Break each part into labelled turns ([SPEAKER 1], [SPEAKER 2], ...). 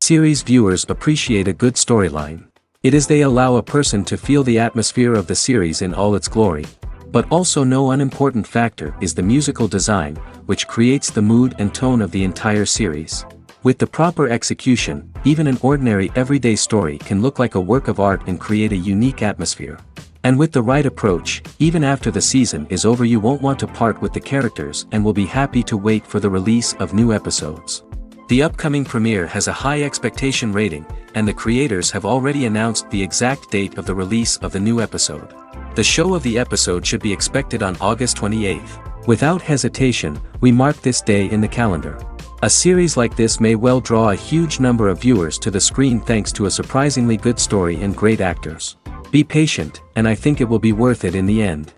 [SPEAKER 1] Series viewers appreciate a good storyline. It is they allow a person to feel the atmosphere of the series in all its glory. But also no unimportant factor is the musical design, which creates the mood and tone of the entire series. With the proper execution, even an ordinary everyday story can look like a work of art and create a unique atmosphere. And with the right approach, even after the season is over you won't want to part with the characters and will be happy to wait for the release of new episodes. The upcoming premiere has a high expectation rating, and the creators have already announced the exact date of the release of the new episode. The show of the episode should be expected on August 28th. Without hesitation, we mark this day in the calendar. A series like this may well draw a huge number of viewers to the screen thanks to a surprisingly good story and great actors. Be patient, and I think it will be worth it in the end.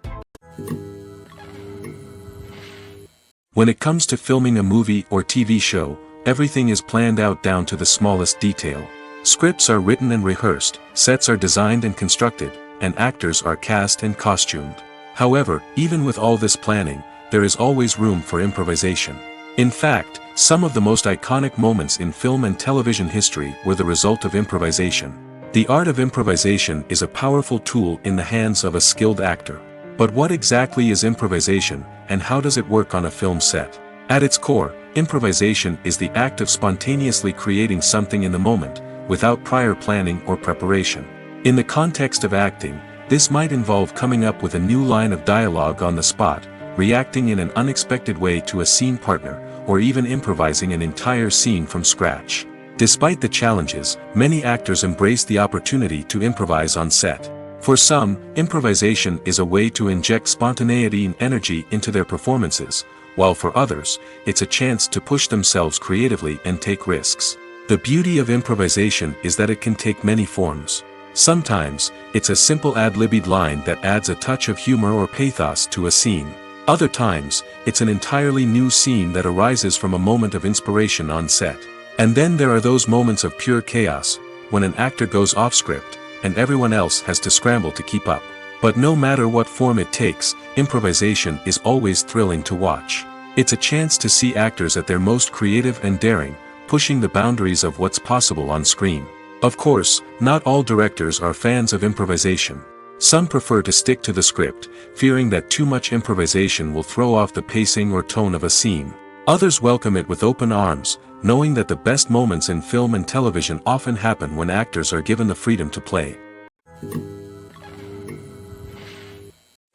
[SPEAKER 2] When it comes to filming a movie or TV show, everything is planned out down to the smallest detail. Scripts are written and rehearsed, sets are designed and constructed, and actors are cast and costumed. However, even with all this planning, there is always room for improvisation. In fact, some of the most iconic moments in film and television history were the result of improvisation. The art of improvisation is a powerful tool in the hands of a skilled actor. But what exactly is improvisation, and how does it work on a film set? At its core, improvisation is the act of spontaneously creating something in the moment, without prior planning or preparation. In the context of acting, this might involve coming up with a new line of dialogue on the spot, reacting in an unexpected way to a scene partner, or even improvising an entire scene from scratch. Despite the challenges, many actors embrace the opportunity to improvise on set. For some, improvisation is a way to inject spontaneity and energy into their performances, while for others, it's a chance to push themselves creatively and take risks. The beauty of improvisation is that it can take many forms. Sometimes, it's a simple ad-libbed line that adds a touch of humor or pathos to a scene. Other times, it's an entirely new scene that arises from a moment of inspiration on set. And then there are those moments of pure chaos, when an actor goes off script, and everyone else has to scramble to keep up. But no matter what form it takes, improvisation is always thrilling to watch. It's a chance to see actors at their most creative and daring, pushing the boundaries of what's possible on screen. Of course, not all directors are fans of improvisation. Some prefer to stick to the script, fearing that too much improvisation will throw off the pacing or tone of a scene. Others welcome it with open arms, knowing that the best moments in film and television often happen when actors are given the freedom to play.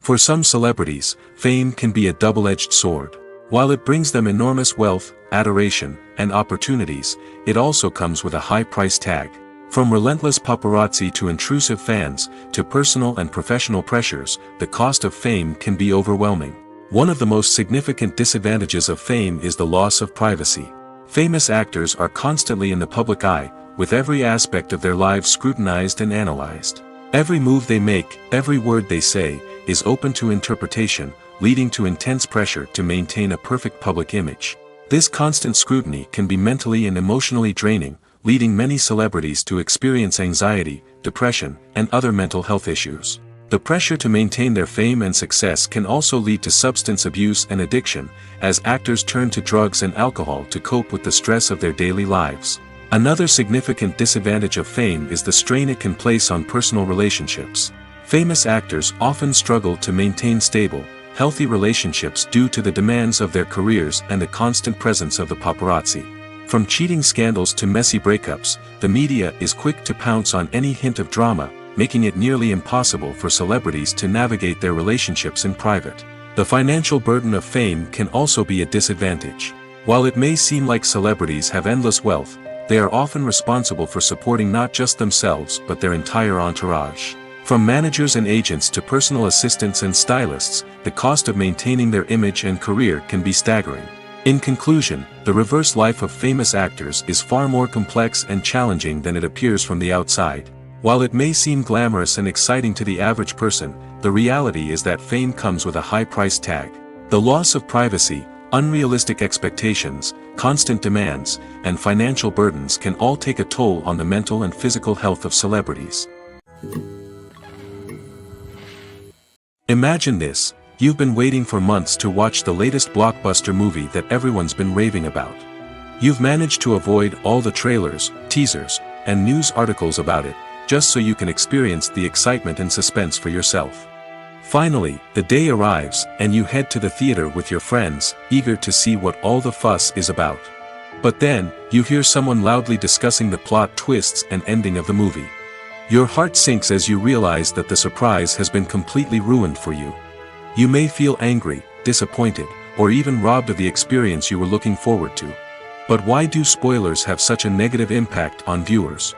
[SPEAKER 2] For some celebrities, fame can be a double-edged sword. While it brings them enormous wealth, adoration, and opportunities, it also comes with a high price tag. From relentless paparazzi to intrusive fans, to personal and professional pressures, the cost of fame can be overwhelming. One of the most significant disadvantages of fame is the loss of privacy. Famous actors are constantly in the public eye, with every aspect of their lives scrutinized and analyzed. Every move they make, every word they say, is open to interpretation, leading to intense pressure to maintain a perfect public image. This constant scrutiny can be mentally and emotionally draining, leading many celebrities to experience anxiety, depression, and other mental health issues. The pressure to maintain their fame and success can also lead to substance abuse and addiction, as actors turn to drugs and alcohol to cope with the stress of their daily lives. Another significant disadvantage of fame is the strain it can place on personal relationships. Famous actors often struggle to maintain stable, healthy relationships due to the demands of their careers and the constant presence of the paparazzi. From cheating scandals to messy breakups, the media is quick to pounce on any hint of drama, making it nearly impossible for celebrities to navigate their relationships in private. The financial burden of fame can also be a disadvantage. While it may seem like celebrities have endless wealth, they are often responsible for supporting not just themselves but their entire entourage. From managers and agents to personal assistants and stylists, the cost of maintaining their image and career can be staggering. In conclusion, the reverse life of famous actors is far more complex and challenging than it appears from the outside. While it may seem glamorous and exciting to the average person, the reality is that fame comes with a high price tag. The loss of privacy, unrealistic expectations, constant demands, and financial burdens can all take a toll on the mental and physical health of celebrities. Imagine this. You've been waiting for months to watch the latest blockbuster movie that everyone's been raving about. You've managed to avoid all the trailers, teasers, and news articles about it, just so you can experience the excitement and suspense for yourself. Finally, the day arrives, and you head to the theater with your friends, eager to see what all the fuss is about. But then, you hear someone loudly discussing the plot twists and ending of the movie. Your heart sinks as you realize that the surprise has been completely ruined for you. You may feel angry, disappointed, or even robbed of the experience you were looking forward to. But why do spoilers have such a negative impact on viewers?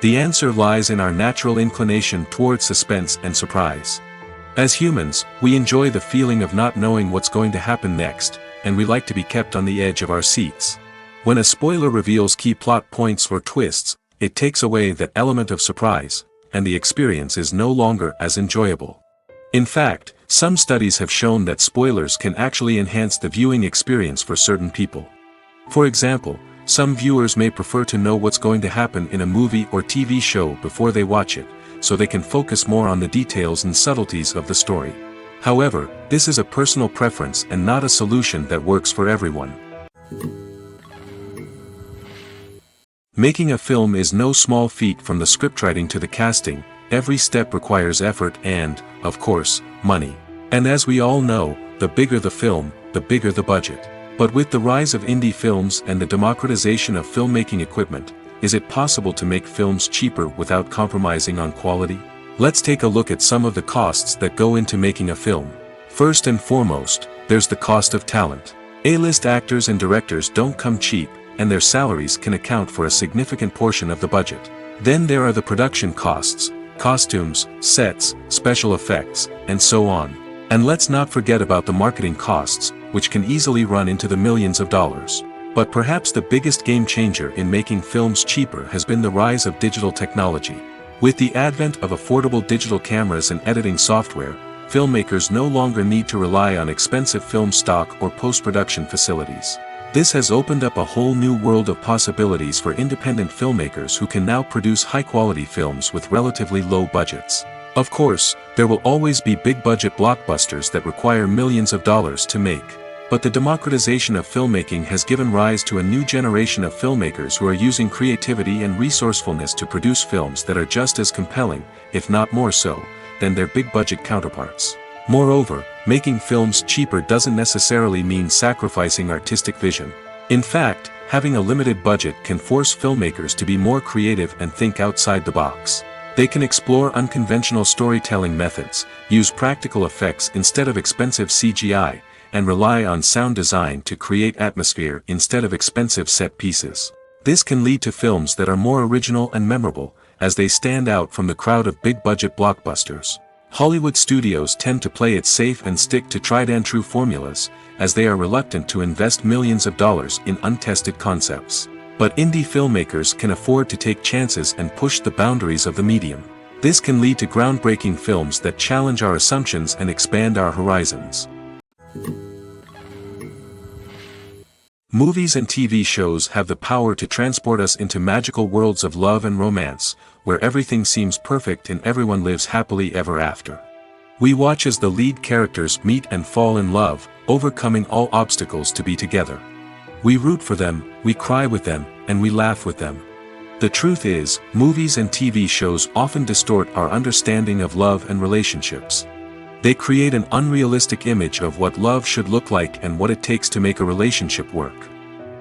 [SPEAKER 2] The answer lies in our natural inclination toward suspense and surprise. As humans, we enjoy the feeling of not knowing what's going to happen next, and we like to be kept on the edge of our seats. When a spoiler reveals key plot points or twists, it takes away that element of surprise, and the experience is no longer as enjoyable. In fact, some studies have shown that spoilers can actually enhance the viewing experience for certain people. For example, some viewers may prefer to know what's going to happen in a movie or TV show before they watch it, so they can focus more on the details and subtleties of the story. However, this is a personal preference and not a solution that works for everyone. Making a film is no small feat. From the scriptwriting to the casting, every step requires effort and, of course, money. And as we all know, the bigger the film, the bigger the budget. But with the rise of indie films and the democratization of filmmaking equipment, is it possible to make films cheaper without compromising on quality? Let's take a look at some of the costs that go into making a film. First and foremost, there's the cost of talent. A-list actors and directors don't come cheap, and their salaries can account for a significant portion of the budget. Then there are the production costs, costumes, sets, special effects, and so on. And let's not forget about the marketing costs, which can easily run into the millions of dollars. But perhaps the biggest game changer in making films cheaper has been the rise of digital technology. With the advent of affordable digital cameras and editing software, filmmakers no longer need to rely on expensive film stock or post-production facilities. This has opened up a whole new world of possibilities for independent filmmakers who can now produce high-quality films with relatively low budgets. Of course, there will always be big-budget blockbusters that require millions of dollars to make. But the democratization of filmmaking has given rise to a new generation of filmmakers who are using creativity and resourcefulness to produce films that are just as compelling, if not more so, than their big-budget counterparts. Moreover, making films cheaper doesn't necessarily mean sacrificing artistic vision. In fact, having a limited budget can force filmmakers to be more creative and think outside the box. They can explore unconventional storytelling methods, use practical effects instead of expensive CGI, and rely on sound design to create atmosphere instead of expensive set pieces. This can lead to films that are more original and memorable, as they stand out from the crowd of big-budget blockbusters. Hollywood studios tend to play it safe and stick to tried-and-true formulas, as they are reluctant to invest millions of dollars in untested concepts. But indie filmmakers can afford to take chances and push the boundaries of the medium. This can lead to groundbreaking films that challenge our assumptions and expand our horizons. Movies and TV shows have the power to transport us into magical worlds of love and romance, where everything seems perfect and everyone lives happily ever after. We watch as the lead characters meet and fall in love, overcoming all obstacles to be together. We root for them, we cry with them, and we laugh with them. The truth is, movies and TV shows often distort our understanding of love and relationships. They create an unrealistic image of what love should look like and what it takes to make a relationship work.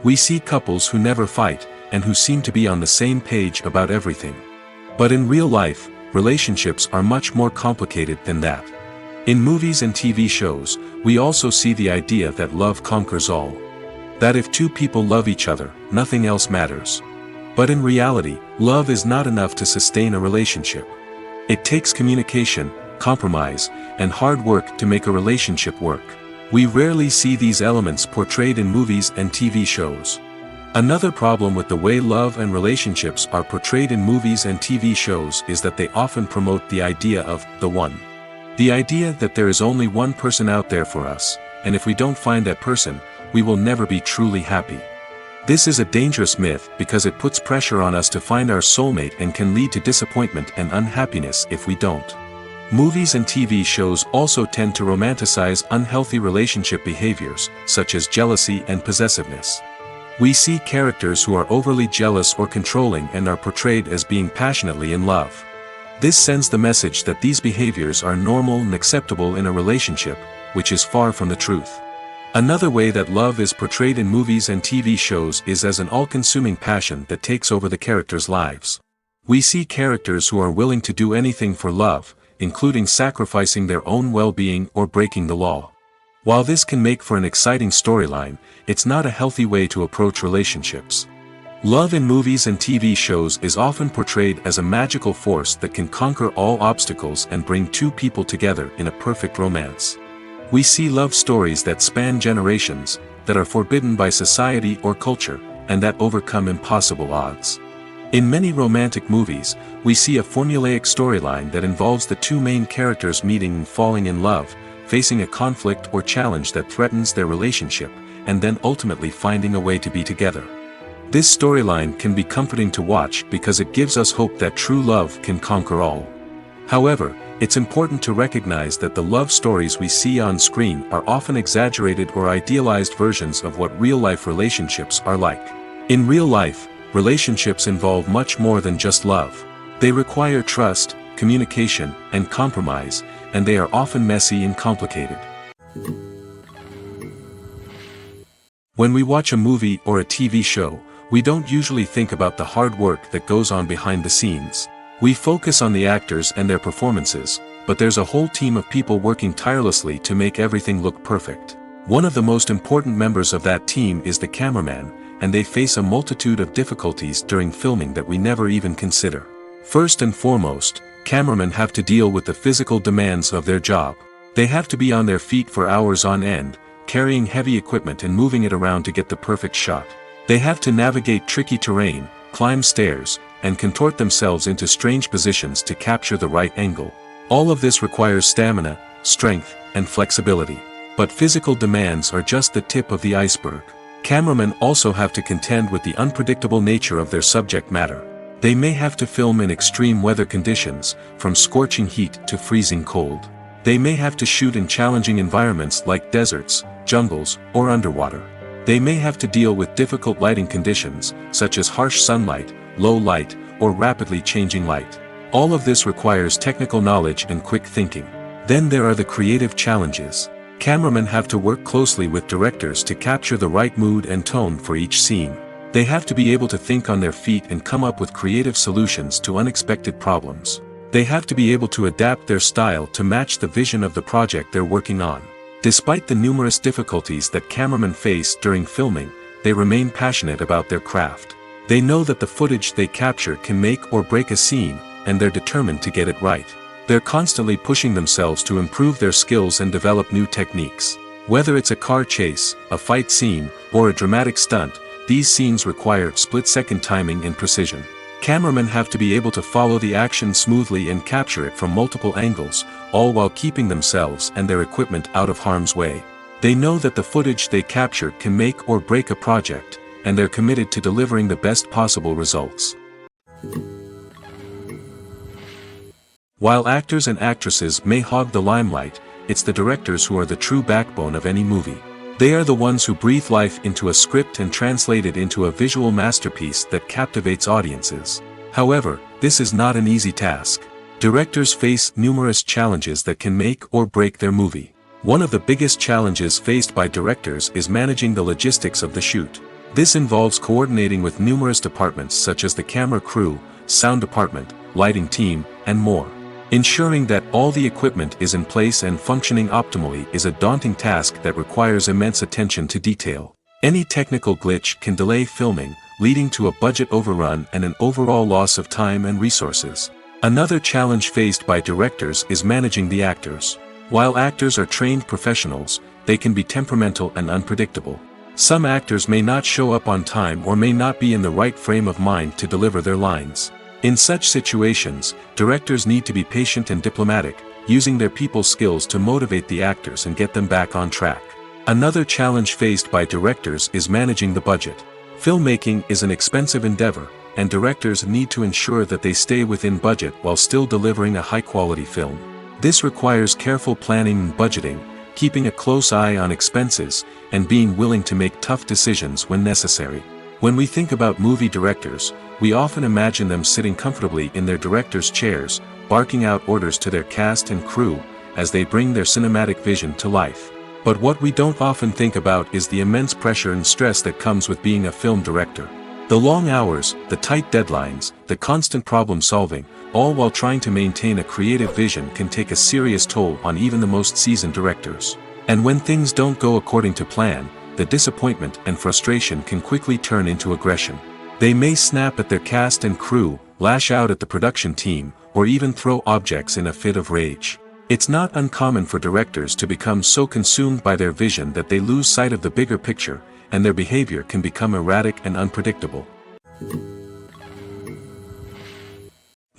[SPEAKER 2] We see couples who never fight, and who seem to be on the same page about everything. But in real life, relationships are much more complicated than that. In movies and TV shows, we also see the idea that love conquers all. That if two people love each other, nothing else matters. But in reality, love is not enough to sustain a relationship. It takes communication, compromise, and hard work to make a relationship work. We rarely see these elements portrayed in movies and TV shows. Another problem with the way love and relationships are portrayed in movies and TV shows is that they often promote the idea of the one. The idea that there is only one person out there for us, and if we don't find that person, we will never be truly happy. This is a dangerous myth because it puts pressure on us to find our soulmate and can lead to disappointment and unhappiness if we don't. Movies and TV shows also tend to romanticize unhealthy relationship behaviors, such as jealousy and possessiveness. We see characters who are overly jealous or controlling and are portrayed as being passionately in love. This sends the message that these behaviors are normal and acceptable in a relationship, which is far from the truth. Another way that love is portrayed in movies and TV shows is as an all-consuming passion that takes over the characters' lives. We see characters who are willing to do anything for love, including sacrificing their own well-being or breaking the law. While this can make for an exciting storyline, it's not a healthy way to approach relationships. Love in movies and TV shows is often portrayed as a magical force that can conquer all obstacles and bring two people together in a perfect romance. We see love stories that span generations, that are forbidden by society or culture, and that overcome impossible odds. In many romantic movies, we see a formulaic storyline that involves the two main characters meeting and falling in love, facing a conflict or challenge that threatens their relationship, and then ultimately finding a way to be together. This storyline can be comforting to watch because it gives us hope that true love can conquer all. However, it's important to recognize that the love stories we see on screen are often exaggerated or idealized versions of what real-life relationships are like. In real life, relationships involve much more than just love. They require trust, communication, and compromise, and they are often messy and complicated. When we watch a movie or a TV show, we don't usually think about the hard work that goes on behind the scenes. We focus on the actors and their performances, but there's a whole team of people working tirelessly to make everything look perfect. One of the most important members of that team is the cameraman, and they face a multitude of difficulties during filming that we never even consider. First and foremost, cameramen have to deal with the physical demands of their job. They have to be on their feet for hours on end, carrying heavy equipment and moving it around to get the perfect shot. They have to navigate tricky terrain, climb stairs, and contort themselves into strange positions to capture the right angle. All of this requires stamina, strength, and flexibility. But physical demands are just the tip of the iceberg. Cameramen also have to contend with the unpredictable nature of their subject matter. They may have to film in extreme weather conditions, from scorching heat to freezing cold. They may have to shoot in challenging environments like deserts, jungles, or underwater. They may have to deal with difficult lighting conditions, such as harsh sunlight, low light, or rapidly changing light. All of this requires technical knowledge and quick thinking. Then there are the creative challenges. Cameramen have to work closely with directors to capture the right mood and tone for each scene. They have to be able to think on their feet and come up with creative solutions to unexpected problems. They have to be able to adapt their style to match the vision of the project they're working on. Despite the numerous difficulties that cameramen face during filming, they remain passionate about their craft. They know that the footage they capture can make or break a scene, and they're determined to get it right. They're constantly pushing themselves to improve their skills and develop new techniques. Whether it's a car chase, a fight scene, or a dramatic stunt, these scenes require split-second timing and precision. Cameramen have to be able to follow the action smoothly and capture it from multiple angles, all while keeping themselves and their equipment out of harm's way. They know that the footage they capture can make or break a project, and they're committed to delivering the best possible results. While actors and actresses may hog the limelight, it's the directors who are the true backbone of any movie. They are the ones who breathe life into a script and translate it into a visual masterpiece that captivates audiences. However, this is not an easy task. Directors face numerous challenges that can make or break their movie. One of the biggest challenges faced by directors is managing the logistics of the shoot. This involves coordinating with numerous departments such as the camera crew, sound department, lighting team, and more. Ensuring that all the equipment is in place and functioning optimally is a daunting task that requires immense attention to detail. Any technical glitch can delay filming, leading to a budget overrun and an overall loss of time and resources. Another challenge faced by directors is managing the actors. While actors are trained professionals, they can be temperamental and unpredictable. Some actors may not show up on time or may not be in the right frame of mind to deliver their lines. In such situations, directors need to be patient and diplomatic, using their people skills to motivate the actors and get them back on track. Another challenge faced by directors is managing the budget. Filmmaking is an expensive endeavor, and directors need to ensure that they stay within budget while still delivering a high-quality film. This requires careful planning and budgeting, keeping a close eye on expenses, and being willing to make tough decisions when necessary. When we think about movie directors, we often imagine them sitting comfortably in their director's chairs, barking out orders to their cast and crew, as they bring their cinematic vision to life. But what we don't often think about is the immense pressure and stress that comes with being a film director. The long hours, the tight deadlines, the constant problem solving, all while trying to maintain a creative vision can take a serious toll on even the most seasoned directors. And when things don't go according to plan, the disappointment and frustration can quickly turn into aggression. They may snap at their cast and crew, lash out at the production team, or even throw objects in a fit of rage. It's not uncommon for directors to become so consumed by their vision that they lose sight of the bigger picture, and their behavior can become erratic and unpredictable.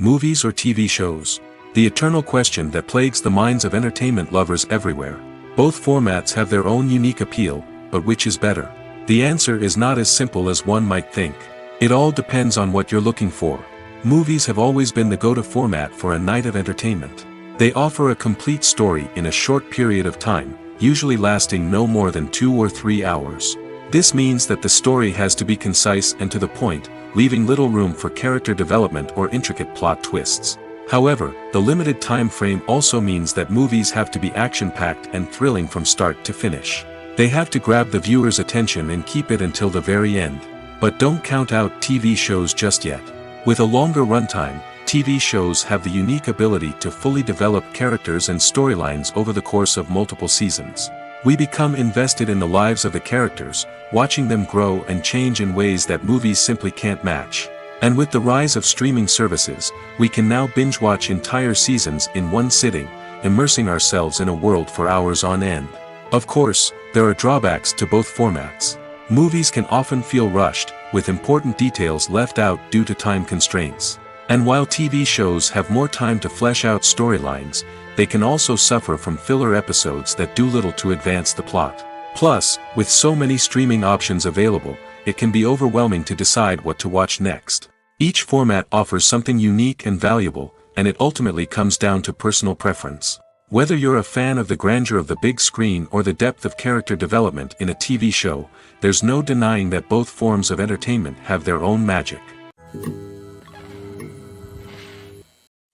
[SPEAKER 2] Movies or TV shows? The eternal question that plagues the minds of entertainment lovers everywhere. Both formats have their own unique appeal, but which is better? The answer is not as simple as one might think. It all depends on what you're looking for. Movies have always been the go-to format for a night of entertainment. They offer a complete story in a short period of time, usually lasting no more than 2 or 3 hours. This means that the story has to be concise and to the point, leaving little room for character development or intricate plot twists. However, the limited time frame also means that movies have to be action-packed and thrilling from start to finish. They have to grab the viewer's attention and keep it until the very end. But don't count out TV shows just yet. With a longer runtime, TV shows have the unique ability to fully develop characters and storylines over the course of multiple seasons. We become invested in the lives of the characters, watching them grow and change in ways that movies simply can't match. And with the rise of streaming services, we can now binge-watch entire seasons in one sitting, immersing ourselves in a world for hours on end. Of course, there are drawbacks to both formats. Movies can often feel rushed, with important details left out due to time constraints. And while TV shows have more time to flesh out storylines, they can also suffer from filler episodes that do little to advance the plot. Plus, with so many streaming options available, it can be overwhelming to decide what to watch next. Each format offers something unique and valuable, and it ultimately comes down to personal preference. Whether you're a fan of the grandeur of the big screen or the depth of character development in a TV show, there's no denying that both forms of entertainment have their own magic.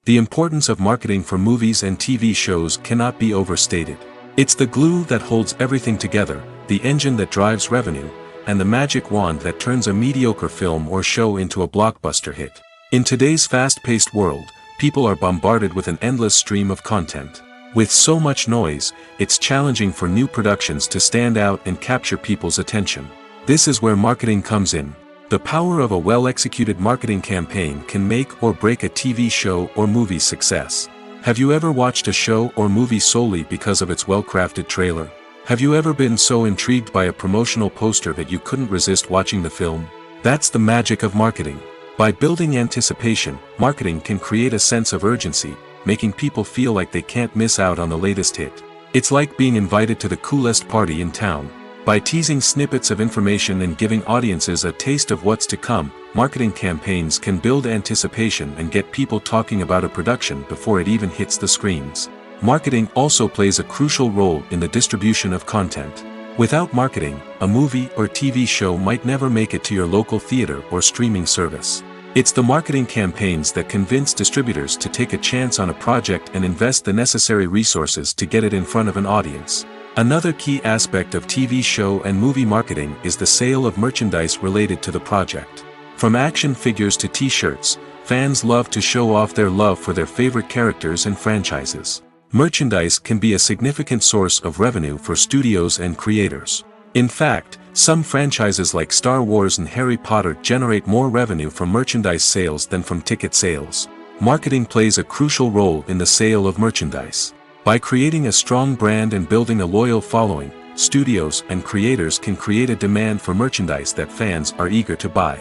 [SPEAKER 2] The importance of marketing for movies and TV shows cannot be overstated. It's the glue that holds everything together, the engine that drives revenue, and the magic wand that turns a mediocre film or show into a blockbuster hit. In today's fast-paced world, people are bombarded with an endless stream of content. With so much noise, it's challenging for new productions to stand out and capture people's attention. This is where marketing comes in. The power of a well-executed marketing campaign can make or break a TV show or movie's success. Have you ever watched a show or movie solely because of its well-crafted trailer? Have you ever been so intrigued by a promotional poster that you couldn't resist watching the film? That's the magic of marketing. By building anticipation, marketing can create a sense of urgency, making people feel like they can't miss out on the latest hit. It's like being invited to the coolest party in town. By teasing snippets of information and giving audiences a taste of what's to come, marketing campaigns can build anticipation and get people talking about a production before it even hits the screens. Marketing also plays a crucial role in the distribution of content. Without marketing, a movie or TV show might never make it to your local theater or streaming service. It's the marketing campaigns that convince distributors to take a chance on a project and invest the necessary resources to get it in front of an audience. Another key aspect of TV show and movie marketing is the sale of merchandise related to the project. From action figures to t-shirts, fans love to show off their love for their favorite characters and franchises. Merchandise can be a significant source of revenue for studios and creators. In fact, some franchises like Star Wars and Harry Potter generate more revenue from merchandise sales than from ticket sales. Marketing plays a crucial role in the sale of merchandise. By creating a strong brand and building a loyal following, studios and creators can create a demand for merchandise that fans are eager to buy.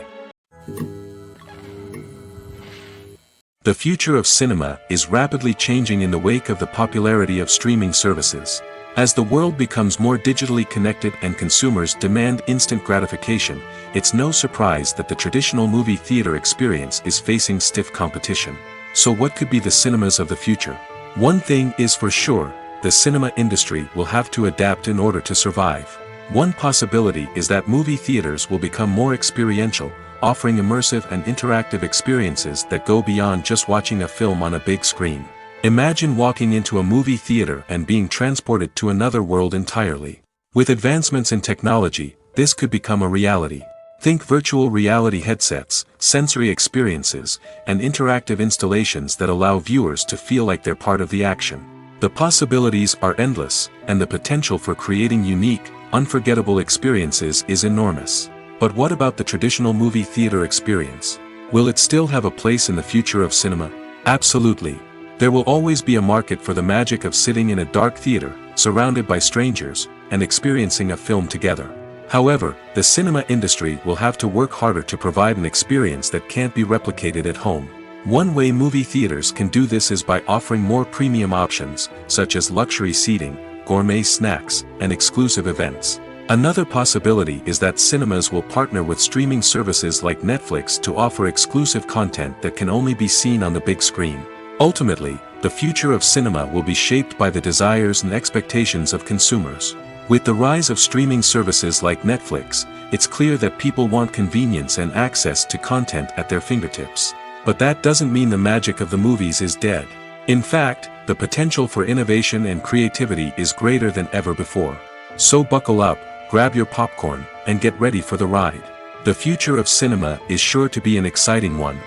[SPEAKER 2] The future of cinema is rapidly changing in the wake of the popularity of streaming services. As the world becomes more digitally connected and consumers demand instant gratification, it's no surprise that the traditional movie theater experience is facing stiff competition. So what could be the cinemas of the future? One thing is for sure, the cinema industry will have to adapt in order to survive. One possibility is that movie theaters will become more experiential, offering immersive and interactive experiences that go beyond just watching a film on a big screen. Imagine walking into a movie theater and being transported to another world entirely. With advancements in technology, this could become a reality. Think virtual reality headsets, sensory experiences, and interactive installations that allow viewers to feel like they're part of the action. The possibilities are endless, and the potential for creating unique, unforgettable experiences is enormous. But what about the traditional movie theater experience? Will it still have a place in the future of cinema? Absolutely. There will always be a market for the magic of sitting in a dark theater, surrounded by strangers, and experiencing a film together. However, the cinema industry will have to work harder to provide an experience that can't be replicated at home. One way movie theaters can do this is by offering more premium options, such as luxury seating, gourmet snacks, and exclusive events. Another possibility is that cinemas will partner with streaming services like Netflix to offer exclusive content that can only be seen on the big screen. Ultimately, the future of cinema will be shaped by the desires and expectations of consumers. With the rise of streaming services like Netflix, it's clear that people want convenience and access to content at their fingertips. But that doesn't mean the magic of the movies is dead. In fact, the potential for innovation and creativity is greater than ever before. So buckle up, grab your popcorn, and get ready for the ride. The future of cinema is sure to be an exciting one.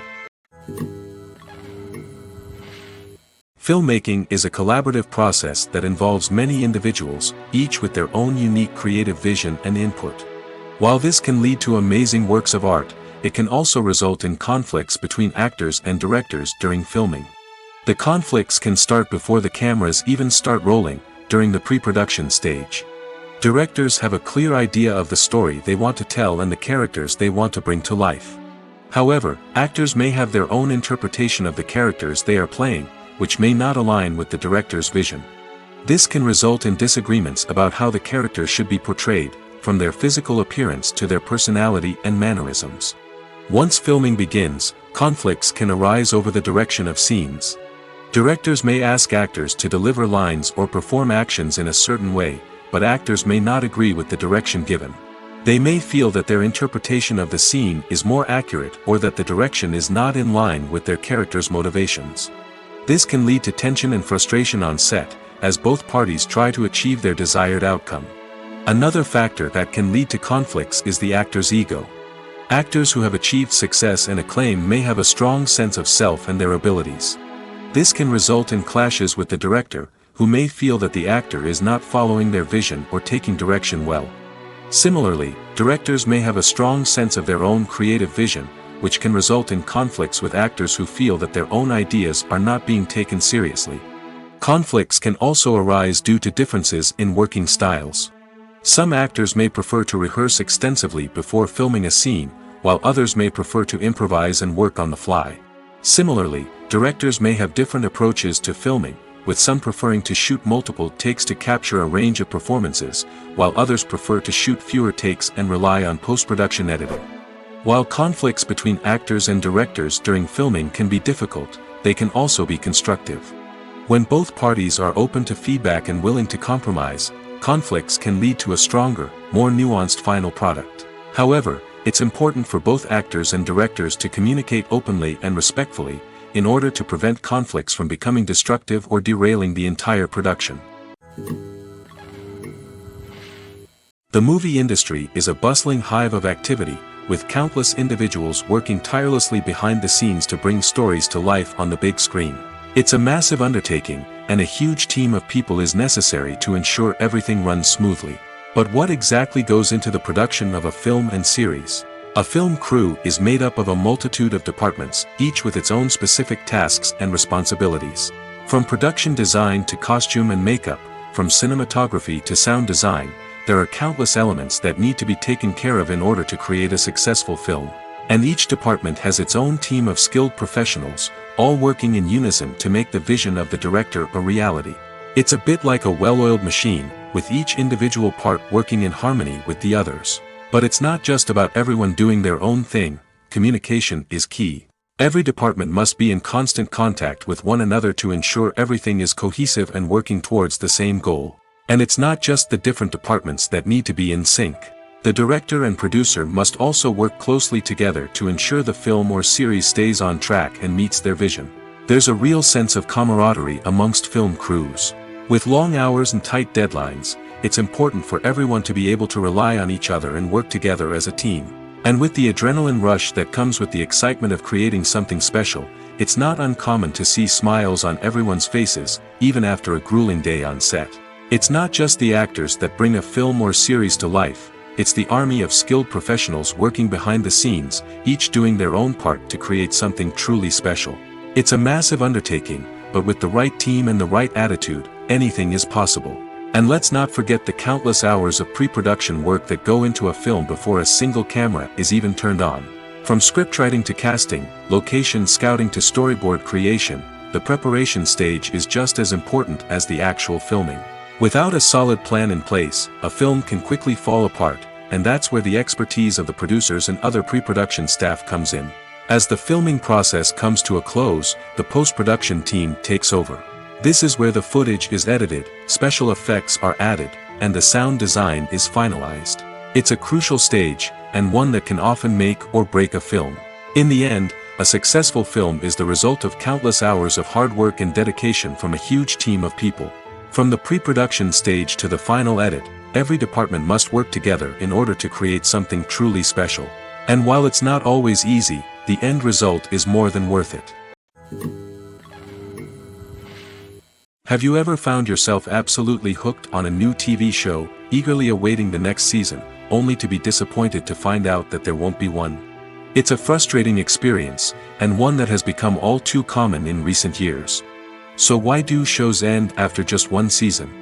[SPEAKER 2] Filmmaking is a collaborative process that involves many individuals, each with their own unique creative vision and input. While this can lead to amazing works of art, it can also result in conflicts between actors and directors during filming. The conflicts can start before the cameras even start rolling, during the pre-production stage. Directors have a clear idea of the story they want to tell and the characters they want to bring to life. However, actors may have their own interpretation of the characters they are playing, which may not align with the director's vision. This can result in disagreements about how the characters should be portrayed, from their physical appearance to their personality and mannerisms. Once filming begins, conflicts can arise over the direction of scenes. Directors may ask actors to deliver lines or perform actions in a certain way, but actors may not agree with the direction given. They may feel that their interpretation of the scene is more accurate or that the direction is not in line with their character's motivations. This can lead to tension and frustration on set, as both parties try to achieve their desired outcome. Another factor that can lead to conflicts is the actor's ego. Actors who have achieved success and acclaim may have a strong sense of self and their abilities. This can result in clashes with the director, who may feel that the actor is not following their vision or taking direction well. Similarly, directors may have a strong sense of their own creative vision, which can result in conflicts with actors who feel that their own ideas are not being taken seriously. Conflicts can also arise due to differences in working styles. Some actors may prefer to rehearse extensively before filming a scene, while others may prefer to improvise and work on the fly. Similarly, directors may have different approaches to filming, with some preferring to shoot multiple takes to capture a range of performances, while others prefer to shoot fewer takes and rely on post-production editing. While conflicts between actors and directors during filming can be difficult, they can also be constructive. When both parties are open to feedback and willing to compromise, conflicts can lead to a stronger, more nuanced final product. However, it's important for both actors and directors to communicate openly and respectfully, in order to prevent conflicts from becoming destructive or derailing the entire production. The movie industry is a bustling hive of activity, with countless individuals working tirelessly behind the scenes to bring stories to life on the big screen. It's a massive undertaking, and a huge team of people is necessary to ensure everything runs smoothly. But what exactly goes into the production of a film and series? A film crew is made up of a multitude of departments, each with its own specific tasks and responsibilities. From production design to costume and makeup, from cinematography to sound design, there are countless elements that need to be taken care of in order to create a successful film. And each department has its own team of skilled professionals, all working in unison to make the vision of the director a reality. It's a bit like a well-oiled machine, with each individual part working in harmony with the others. But it's not just about everyone doing their own thing. Communication is key. Every department must be in constant contact with one another to ensure everything is cohesive and working towards the same goal. And it's not just the different departments that need to be in sync. The director and producer must also work closely together to ensure the film or series stays on track and meets their vision. There's a real sense of camaraderie amongst film crews. With long hours and tight deadlines, it's important for everyone to be able to rely on each other and work together as a team. And with the adrenaline rush that comes with the excitement of creating something special, it's not uncommon to see smiles on everyone's faces, even after a grueling day on set. It's not just the actors that bring a film or series to life, it's the army of skilled professionals working behind the scenes, each doing their own part to create something truly special. It's a massive undertaking, but with the right team and the right attitude, anything is possible. And let's not forget the countless hours of pre-production work that go into a film before a single camera is even turned on. From scriptwriting to casting, location scouting to storyboard creation, the preparation stage is just as important as the actual filming. Without a solid plan in place, a film can quickly fall apart, and that's where the expertise of the producers and other pre-production staff comes in. As the filming process comes to a close, the post-production team takes over. This is where the footage is edited, special effects are added, and the sound design is finalized. It's a crucial stage, and one that can often make or break a film. In the end, a successful film is the result of countless hours of hard work and dedication from a huge team of people. From the pre-production stage to the final edit, every department must work together in order to create something truly special. And while it's not always easy, the end result is more than worth it. Have you ever found yourself absolutely hooked on a new TV show, eagerly awaiting the next season, only to be disappointed to find out that there won't be one? It's a frustrating experience, and one that has become all too common in recent years. So why do shows end after just one season?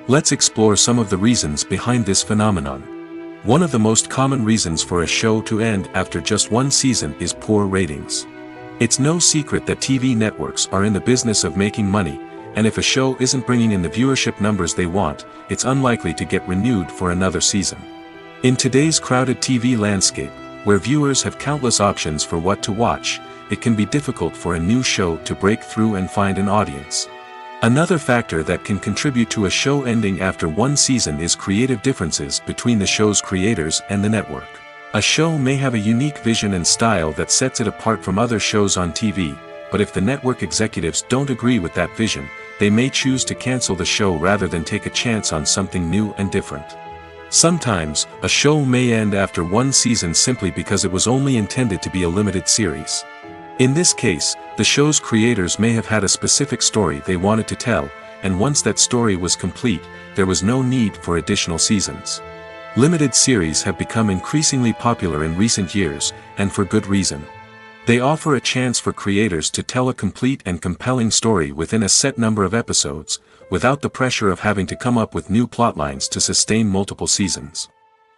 [SPEAKER 2] Let's explore some of the reasons behind this phenomenon. One of the most common reasons for a show to end after just one season is poor ratings. It's no secret that TV networks are in the business of making money, and if a show isn't bringing in the viewership numbers they want, it's unlikely to get renewed for another season. In today's crowded TV landscape, where viewers have countless options for what to watch, it can be difficult for a new show to break through and find an audience. Another factor that can contribute to a show ending after one season is creative differences between the show's creators and the network. A show may have a unique vision and style that sets it apart from other shows on TV, but if the network executives don't agree with that vision, they may choose to cancel the show rather than take a chance on something new and different. Sometimes, a show may end after one season simply because it was only intended to be a limited series. In this case, the show's creators may have had a specific story they wanted to tell, and once that story was complete, there was no need for additional seasons. Limited series have become increasingly popular in recent years, and for good reason. They offer a chance for creators to tell a complete and compelling story within a set number of episodes, without the pressure of having to come up with new plotlines to sustain multiple seasons.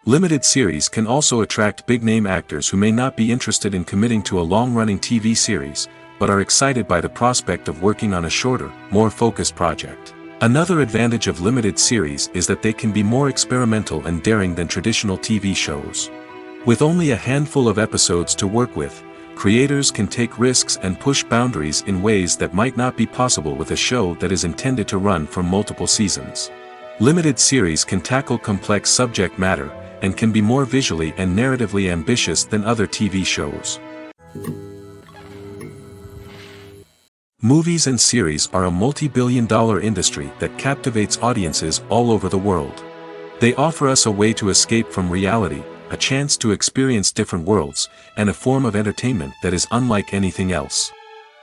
[SPEAKER 2] Limited series can also attract big-name actors who may not be interested in committing to a long-running TV series, but are excited by the prospect of working on a shorter, more focused project. Another advantage of limited series is that they can be more experimental and daring than traditional TV shows. With only a handful of episodes to work with, creators can take risks and push boundaries in ways that might not be possible with a show that is intended to run for multiple seasons. Limited series can tackle complex subject matter, and can be more visually and narratively ambitious than other TV shows. Movies and series are a multi-billion-dollar industry that captivates audiences all over the world. They offer us a way to escape from reality, a chance to experience different worlds, and a form of entertainment that is unlike anything else.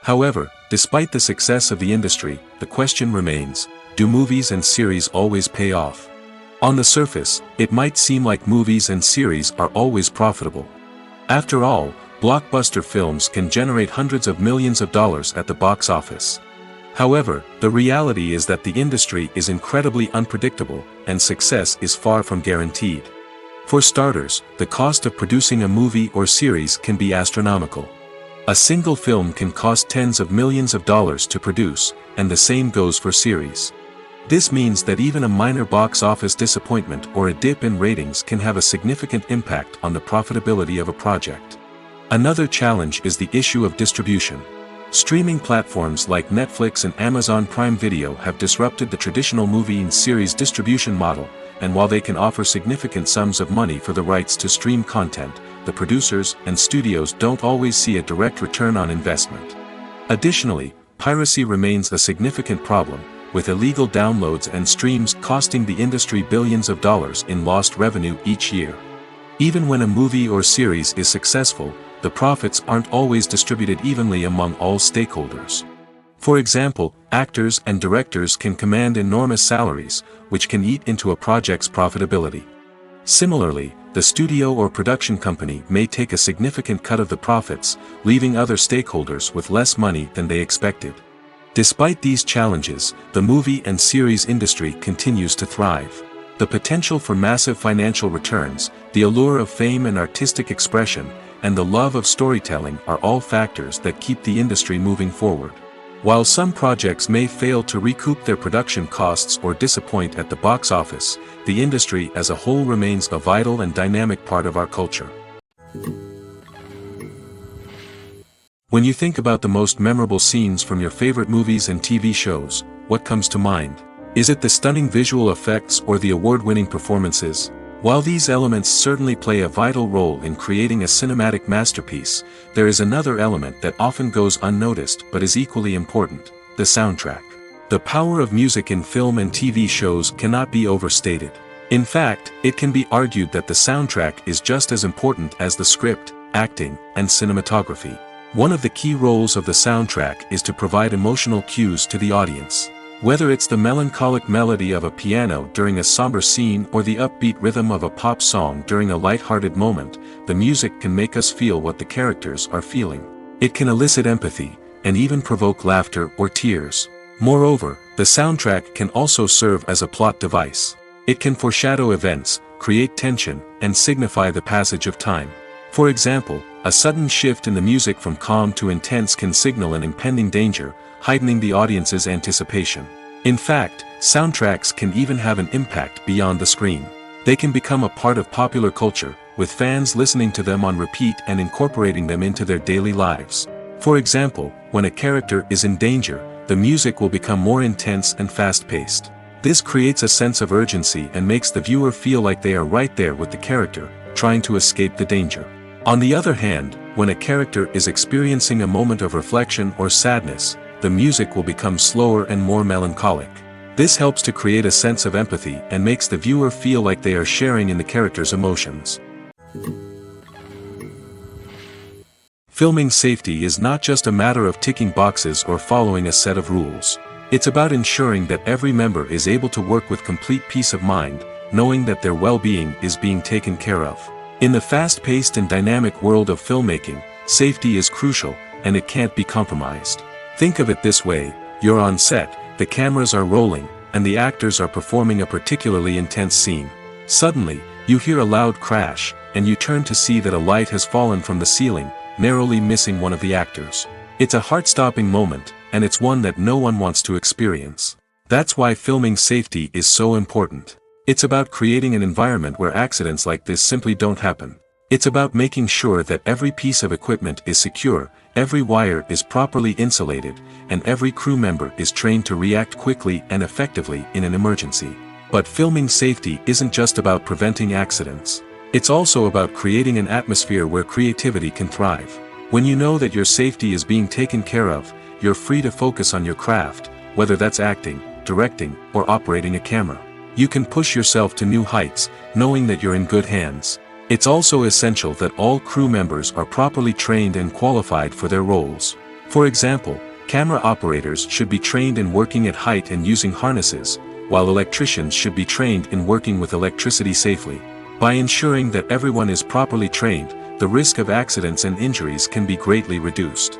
[SPEAKER 2] However, despite the success of the industry, the question remains, do movies and series always pay off? On the surface, it might seem like movies and series are always profitable. After all, blockbuster films can generate hundreds of millions of dollars at the box office. However, the reality is that the industry is incredibly unpredictable, and success is far from guaranteed. For starters, the cost of producing a movie or series can be astronomical. A single film can cost tens of millions of dollars to produce, and the same goes for series. This means that even a minor box office disappointment or a dip in ratings can have a significant impact on the profitability of a project. Another challenge is the issue of distribution. Streaming platforms like Netflix and Amazon Prime Video have disrupted the traditional movie and series distribution model, and while they can offer significant sums of money for the rights to stream content, the producers and studios don't always see a direct return on investment. Additionally, piracy remains a significant problem, with illegal downloads and streams costing the industry billions of dollars in lost revenue each year. Even when a movie or series is successful, the profits aren't always distributed evenly among all stakeholders. For example, actors and directors can command enormous salaries, which can eat into a project's profitability. Similarly, the studio or production company may take a significant cut of the profits, leaving other stakeholders with less money than they expected. Despite these challenges, the movie and series industry continues to thrive. The potential for massive financial returns, the allure of fame and artistic expression, and the love of storytelling are all factors that keep the industry moving forward. While some projects may fail to recoup their production costs or disappoint at the box office, the industry as a whole remains a vital and dynamic part of our culture. When you think about the most memorable scenes from your favorite movies and TV shows, what comes to mind? Is it the stunning visual effects or the award-winning performances? While these elements certainly play a vital role in creating a cinematic masterpiece, there is another element that often goes unnoticed but is equally important: the soundtrack. The power of music in film and TV shows cannot be overstated. In fact, it can be argued that the soundtrack is just as important as the script, acting, and cinematography. One of the key roles of the soundtrack is to provide emotional cues to the audience. Whether it's the melancholic melody of a piano during a somber scene or the upbeat rhythm of a pop song during a light-hearted moment, the music can make us feel what the characters are feeling. It can elicit empathy, and even provoke laughter or tears. Moreover, the soundtrack can also serve as a plot device. It can foreshadow events, create tension, and signify the passage of time. For example, a sudden shift in the music from calm to intense can signal an impending danger, heightening the audience's anticipation. In fact, soundtracks can even have an impact beyond the screen. They can become a part of popular culture, with fans listening to them on repeat and incorporating them into their daily lives. For example, when a character is in danger, the music will become more intense and fast-paced. This creates a sense of urgency and makes the viewer feel like they are right there with the character, trying to escape the danger. On the other hand, when a character is experiencing a moment of reflection or sadness, the music will become slower and more melancholic. This helps to create a sense of empathy and makes the viewer feel like they are sharing in the character's emotions. Filming safety is not just a matter of ticking boxes or following a set of rules. It's about ensuring that every member is able to work with complete peace of mind, knowing that their well-being is being taken care of. In the fast-paced and dynamic world of filmmaking, safety is crucial, and it can't be compromised. Think of it this way: you're on set, the cameras are rolling, and the actors are performing a particularly intense scene. Suddenly, you hear a loud crash, and you turn to see that a light has fallen from the ceiling, narrowly missing one of the actors. It's a heart-stopping moment, and it's one that no one wants to experience. That's why filming safety is so important. It's about creating an environment where accidents like this simply don't happen. It's about making sure that every piece of equipment is secure, every wire is properly insulated, and every crew member is trained to react quickly and effectively in an emergency. But filming safety isn't just about preventing accidents. It's also about creating an atmosphere where creativity can thrive. When you know that your safety is being taken care of, you're free to focus on your craft, whether that's acting, directing, or operating a camera. You can push yourself to new heights, knowing that you're in good hands. It's also essential that all crew members are properly trained and qualified for their roles. For example, camera operators should be trained in working at height and using harnesses, while electricians should be trained in working with electricity safely. By ensuring that everyone is properly trained, the risk of accidents and injuries can be greatly reduced.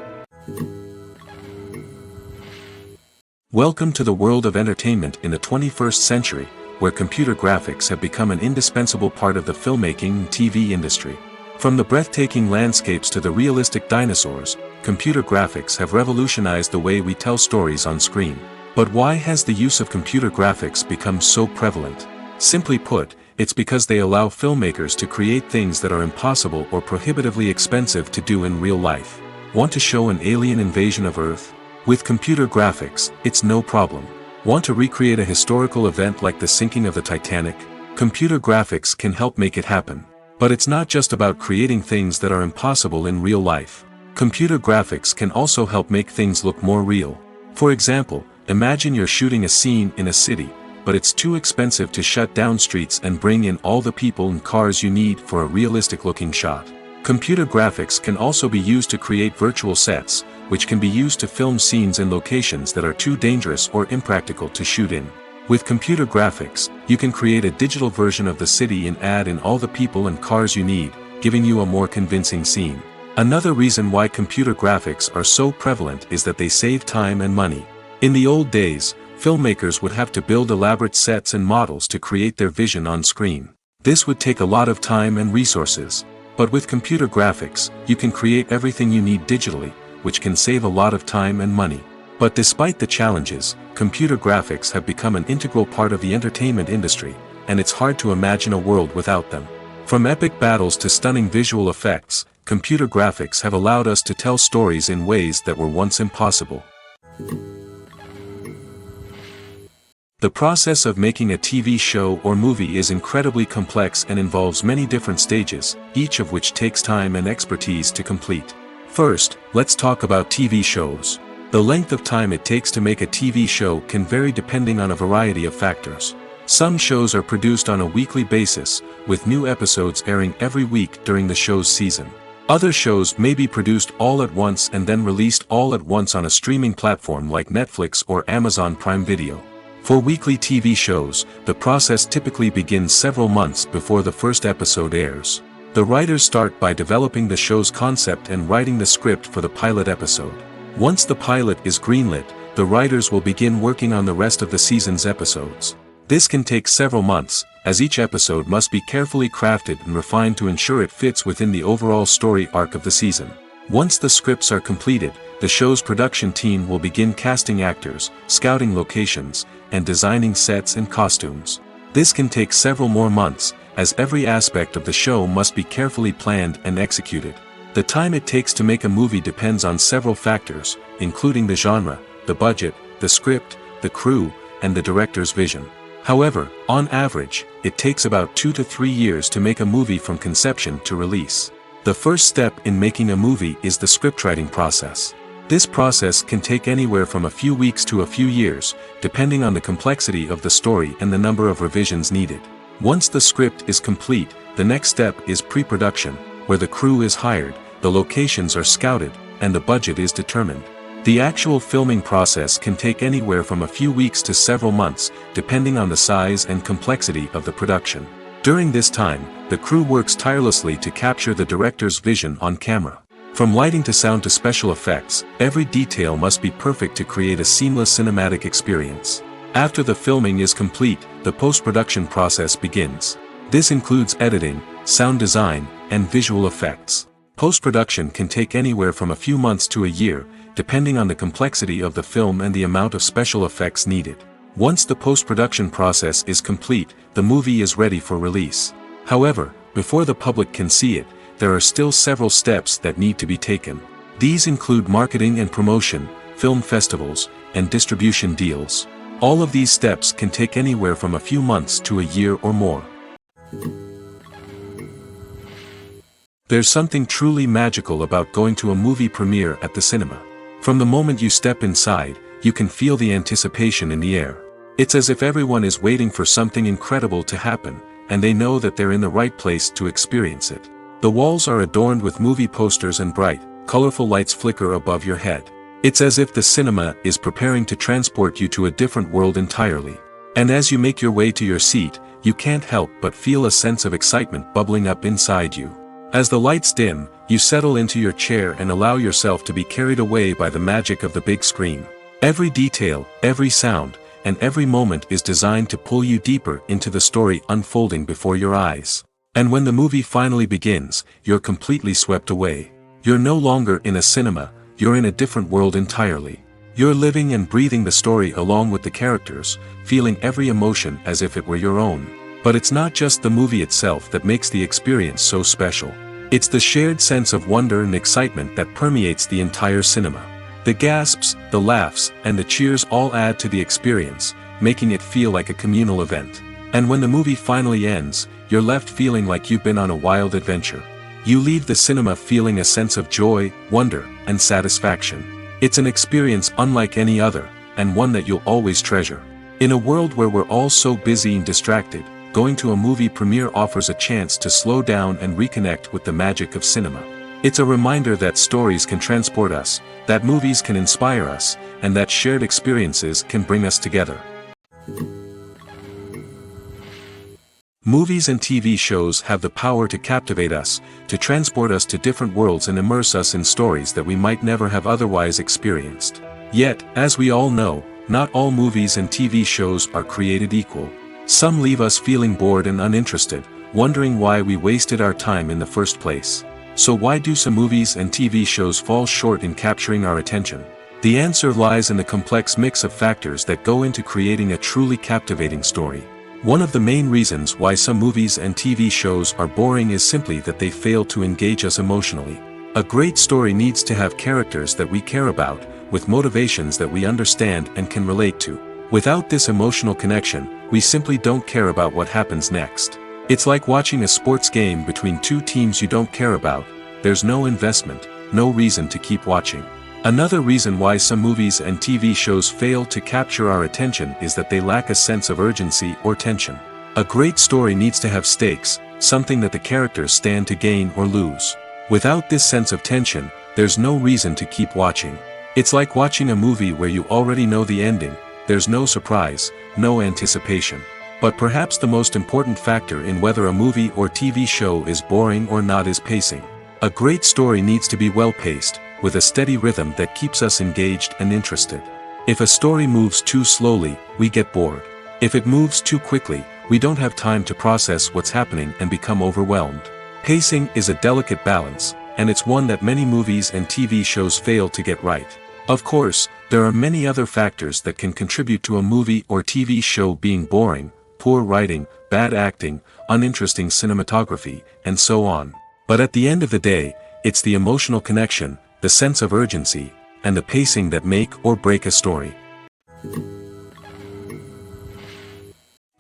[SPEAKER 2] Welcome to the world of entertainment in the 21st century, where computer graphics have become an indispensable part of the filmmaking and TV industry. From the breathtaking landscapes to the realistic dinosaurs, computer graphics have revolutionized the way we tell stories on screen. But why has the use of computer graphics become so prevalent? Simply put, it's because they allow filmmakers to create things that are impossible or prohibitively expensive to do in real life. Want to show an alien invasion of Earth? With computer graphics, it's no problem. Want to recreate a historical event like the sinking of the Titanic? Computer graphics can help make it happen. But it's not just about creating things that are impossible in real life. Computer graphics can also help make things look more real. For example, imagine you're shooting a scene in a city, but it's too expensive to shut down streets and bring in all the people and cars you need for a realistic-looking shot. Computer graphics can also be used to create virtual sets, which can be used to film scenes in locations that are too dangerous or impractical to shoot in. With computer graphics, you can create a digital version of the city and add in all the people and cars you need, giving you a more convincing scene. Another reason why computer graphics are so prevalent is that they save time and money. In the old days, filmmakers would have to build elaborate sets and models to create their vision on screen. This would take a lot of time and resources. But with computer graphics, you can create everything you need digitally, which can save a lot of time and money. But despite the challenges, computer graphics have become an integral part of the entertainment industry, and it's hard to imagine a world without them. From epic battles to stunning visual effects, computer graphics have allowed us to tell stories in ways that were once impossible. The process of making a TV show or movie is incredibly complex and involves many different stages, each of which takes time and expertise to complete. First, let's talk about TV shows. The length of time it takes to make a TV show can vary depending on a variety of factors. Some shows are produced on a weekly basis, with new episodes airing every week during the show's season. Other shows may be produced all at once and then released all at once on a streaming platform like Netflix or Amazon Prime Video. For weekly TV shows, the process typically begins several months before the first episode airs. The writers start by developing the show's concept and writing the script for the pilot episode. Once the pilot is greenlit, the writers will begin working on the rest of the season's episodes. This can take several months, as each episode must be carefully crafted and refined to ensure it fits within the overall story arc of the season. Once the scripts are completed, the show's production team will begin casting actors, scouting locations, and designing sets and costumes. This can take several more months, as every aspect of the show must be carefully planned and executed. The time it takes to make a movie depends on several factors, including the genre, the budget, the script, the crew, and the director's vision. However, on average, it takes about 2 to 3 years to make a movie from conception to release. The first step in making a movie is the scriptwriting process. This process can take anywhere from a few weeks to a few years, depending on the complexity of the story and the number of revisions needed. Once the script is complete, the next step is pre-production, where the crew is hired, the locations are scouted, and the budget is determined. The actual filming process can take anywhere from a few weeks to several months, depending on the size and complexity of the production. During this time, the crew works tirelessly to capture the director's vision on camera. From lighting to sound to special effects, every detail must be perfect to create a seamless cinematic experience. After the filming is complete, the post-production process begins. This includes editing, sound design, and visual effects. Post-production can take anywhere from a few months to a year, depending on the complexity of the film and the amount of special effects needed. Once the post-production process is complete, the movie is ready for release. However, before the public can see it, there are still several steps that need to be taken. These include marketing and promotion, film festivals, and distribution deals. All of these steps can take anywhere from a few months to a year or more. There's something truly magical about going to a movie premiere at the cinema. From the moment you step inside, you can feel the anticipation in the air. It's as if everyone is waiting for something incredible to happen, and they know that they're in the right place to experience it. The walls are adorned with movie posters and bright, colorful lights flicker above your head. It's as if the cinema is preparing to transport you to a different world entirely. And as you make your way to your seat, you can't help but feel a sense of excitement bubbling up inside you. As the lights dim, you settle into your chair and allow yourself to be carried away by the magic of the big screen. Every detail, every sound, and every moment is designed to pull you deeper into the story unfolding before your eyes. And when the movie finally begins, you're completely swept away. You're no longer in a cinema, you're in a different world entirely. You're living and breathing the story along with the characters, feeling every emotion as if it were your own. But it's not just the movie itself that makes the experience so special. It's the shared sense of wonder and excitement that permeates the entire cinema. The gasps, the laughs, and the cheers all add to the experience, making it feel like a communal event. And when the movie finally ends, you're left feeling like you've been on a wild adventure. You leave the cinema feeling a sense of joy, wonder, and satisfaction. It's an experience unlike any other, and one that you'll always treasure. In a world where we're all so busy and distracted, going to a movie premiere offers a chance to slow down and reconnect with the magic of cinema. It's a reminder that stories can transport us, that movies can inspire us, and that shared experiences can bring us together. Movies and TV shows have the power to captivate us, to transport us to different worlds and immerse us in stories that we might never have otherwise experienced. Yet, as we all know, not all movies and TV shows are created equal. Some leave us feeling bored and uninterested, wondering why we wasted our time in the first place. So why do some movies and TV shows fall short in capturing our attention? The answer lies in the complex mix of factors that go into creating a truly captivating story. One of the main reasons why some movies and TV shows are boring is simply that they fail to engage us emotionally. A great story needs to have characters that we care about, with motivations that we understand and can relate to. Without this emotional connection, we simply don't care about what happens next. It's like watching a sports game between two teams you don't care about. There's no investment, no reason to keep watching. Another reason why some movies and TV shows fail to capture our attention is that they lack a sense of urgency or tension. A great story needs to have stakes, something that the characters stand to gain or lose. Without this sense of tension, there's no reason to keep watching. It's like watching a movie where you already know the ending. There's no surprise, no anticipation. But perhaps the most important factor in whether a movie or TV show is boring or not is pacing. A great story needs to be well-paced, with a steady rhythm that keeps us engaged and interested. If a story moves too slowly, we get bored. If it moves too quickly, we don't have time to process what's happening and become overwhelmed. Pacing is a delicate balance, and it's one that many movies and TV shows fail to get right. Of course, there are many other factors that can contribute to a movie or TV show being boring: poor writing, bad acting, uninteresting cinematography, and so on. But at the end of the day, it's the emotional connection, the sense of urgency, and the pacing that make or break a story.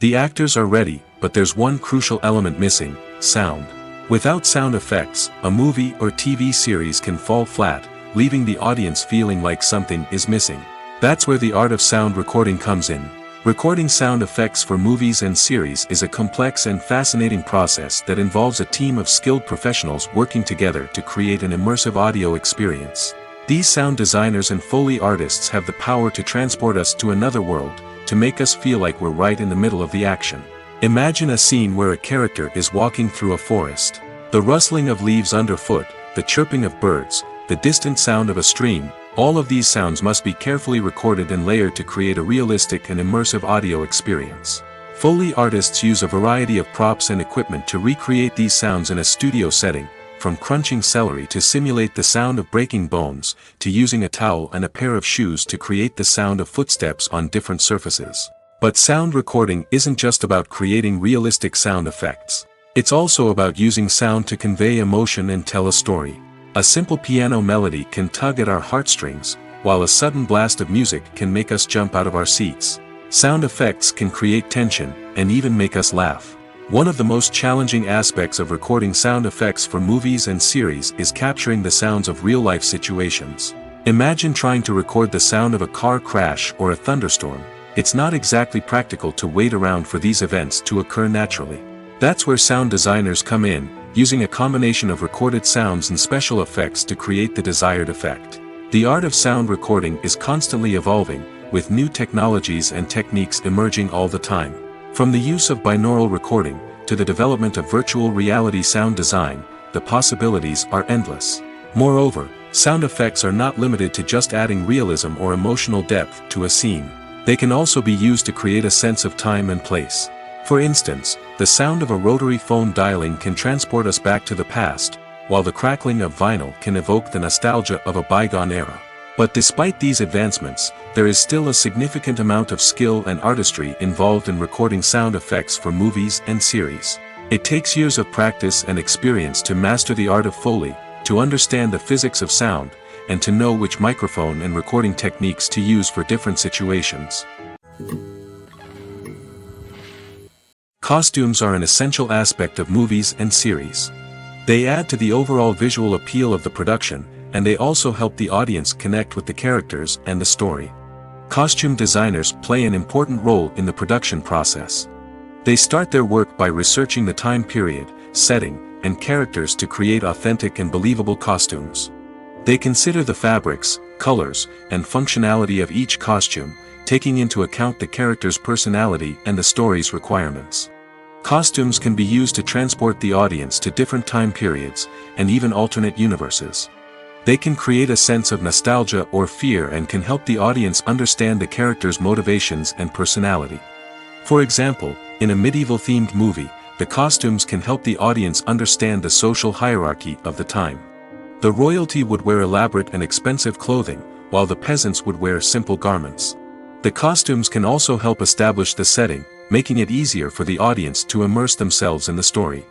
[SPEAKER 2] The actors are ready, but there's one crucial element missing: sound. Without sound effects, a movie or TV series can fall flat, leaving the audience feeling like something is missing. That's where the art of sound recording comes in. Recording sound effects for movies and series is a complex and fascinating process that involves a team of skilled professionals working together to create an immersive audio experience. These sound designers and Foley artists have the power to transport us to another world, to make us feel like we're right in the middle of the action. Imagine a scene where a character is walking through a forest. The rustling of leaves underfoot, the chirping of birds, the distant sound of a stream, all of these sounds must be carefully recorded and layered to create a realistic and immersive audio experience. Foley artists use a variety of props and equipment to recreate these sounds in a studio setting, from crunching celery to simulate the sound of breaking bones, to using a towel and a pair of shoes to create the sound of footsteps on different surfaces. But sound recording isn't just about creating realistic sound effects. It's also about using sound to convey emotion and tell a story. A simple piano melody can tug at our heartstrings, while a sudden blast of music can make us jump out of our seats. Sound effects can create tension, and even make us laugh. One of the most challenging aspects of recording sound effects for movies and series is capturing the sounds of real-life situations. Imagine trying to record the sound of a car crash or a thunderstorm. It's not exactly practical to wait around for these events to occur naturally. That's where sound designers come in, using a combination of recorded sounds and special effects to create the desired effect. The art of sound recording is constantly evolving, with new technologies and techniques emerging all the time. From the use of binaural recording, to the development of virtual reality sound design, the possibilities are endless. Moreover, sound effects are not limited to just adding realism or emotional depth to a scene. They can also be used to create a sense of time and place. For instance, the sound of a rotary phone dialing can transport us back to the past, while the crackling of vinyl can evoke the nostalgia of a bygone era. But despite these advancements, there is still a significant amount of skill and artistry involved in recording sound effects for movies and series. It takes years of practice and experience to master the art of Foley, to understand the physics of sound, and to know which microphone and recording techniques to use for different situations. Costumes are an essential aspect of movies and series. They add to the overall visual appeal of the production, and they also help the audience connect with the characters and the story. Costume designers play an important role in the production process. They start their work by researching the time period, setting, and characters to create authentic and believable costumes. They consider the fabrics, colors, and functionality of each costume, taking into account the character's personality and the story's requirements. Costumes can be used to transport the audience to different time periods, and even alternate universes. They can create a sense of nostalgia or fear and can help the audience understand the character's motivations and personality. For example, in a medieval-themed movie, the costumes can help the audience understand the social hierarchy of the time. The royalty would wear elaborate and expensive clothing, while the peasants would wear simple garments. The costumes can also help establish the setting, making it easier for the audience to immerse themselves in the story.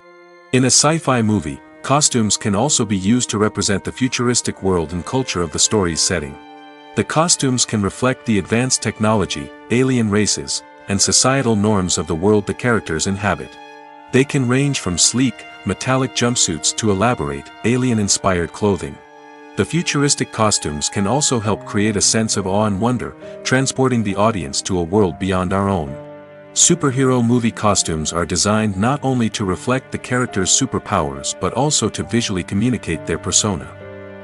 [SPEAKER 2] In a sci-fi movie, costumes can also be used to represent the futuristic world and culture of the story's setting. The costumes can reflect the advanced technology, alien races, and societal norms of the world the characters inhabit. They can range from sleek, metallic jumpsuits to elaborate, alien-inspired clothing. The futuristic costumes can also help create a sense of awe and wonder, transporting the audience to a world beyond our own. Superhero movie costumes are designed not only to reflect the character's superpowers but also to visually communicate their persona.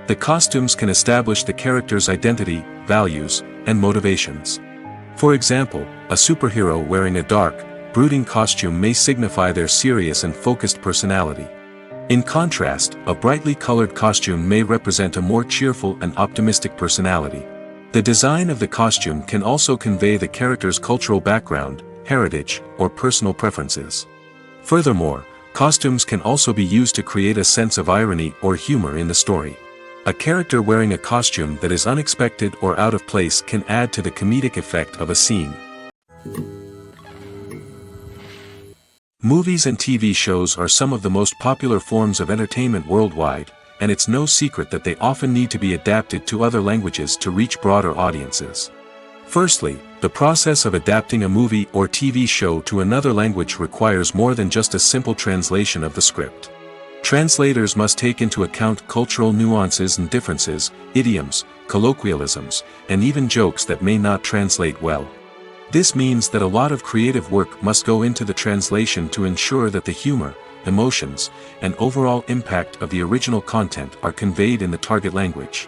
[SPEAKER 2] The costumes can establish the character's identity, values, and motivations. For example, a superhero wearing a dark, brooding costume may signify their serious and focused personality. In contrast, a brightly colored costume may represent a more cheerful and optimistic personality. The design of the costume can also convey the character's cultural background, heritage, or personal preferences. Furthermore, costumes can also be used to create a sense of irony or humor in the story. A character wearing a costume that is unexpected or out of place can add to the comedic effect of a scene. Movies and TV shows are some of the most popular forms of entertainment worldwide, and it's no secret that they often need to be adapted to other languages to reach broader audiences. Firstly, the process of adapting a movie or TV show to another language requires more than just a simple translation of the script. Translators must take into account cultural nuances and differences, idioms, colloquialisms, and even jokes that may not translate well. This means that a lot of creative work must go into the translation to ensure that the humor, emotions, and overall impact of the original content are conveyed in the target language.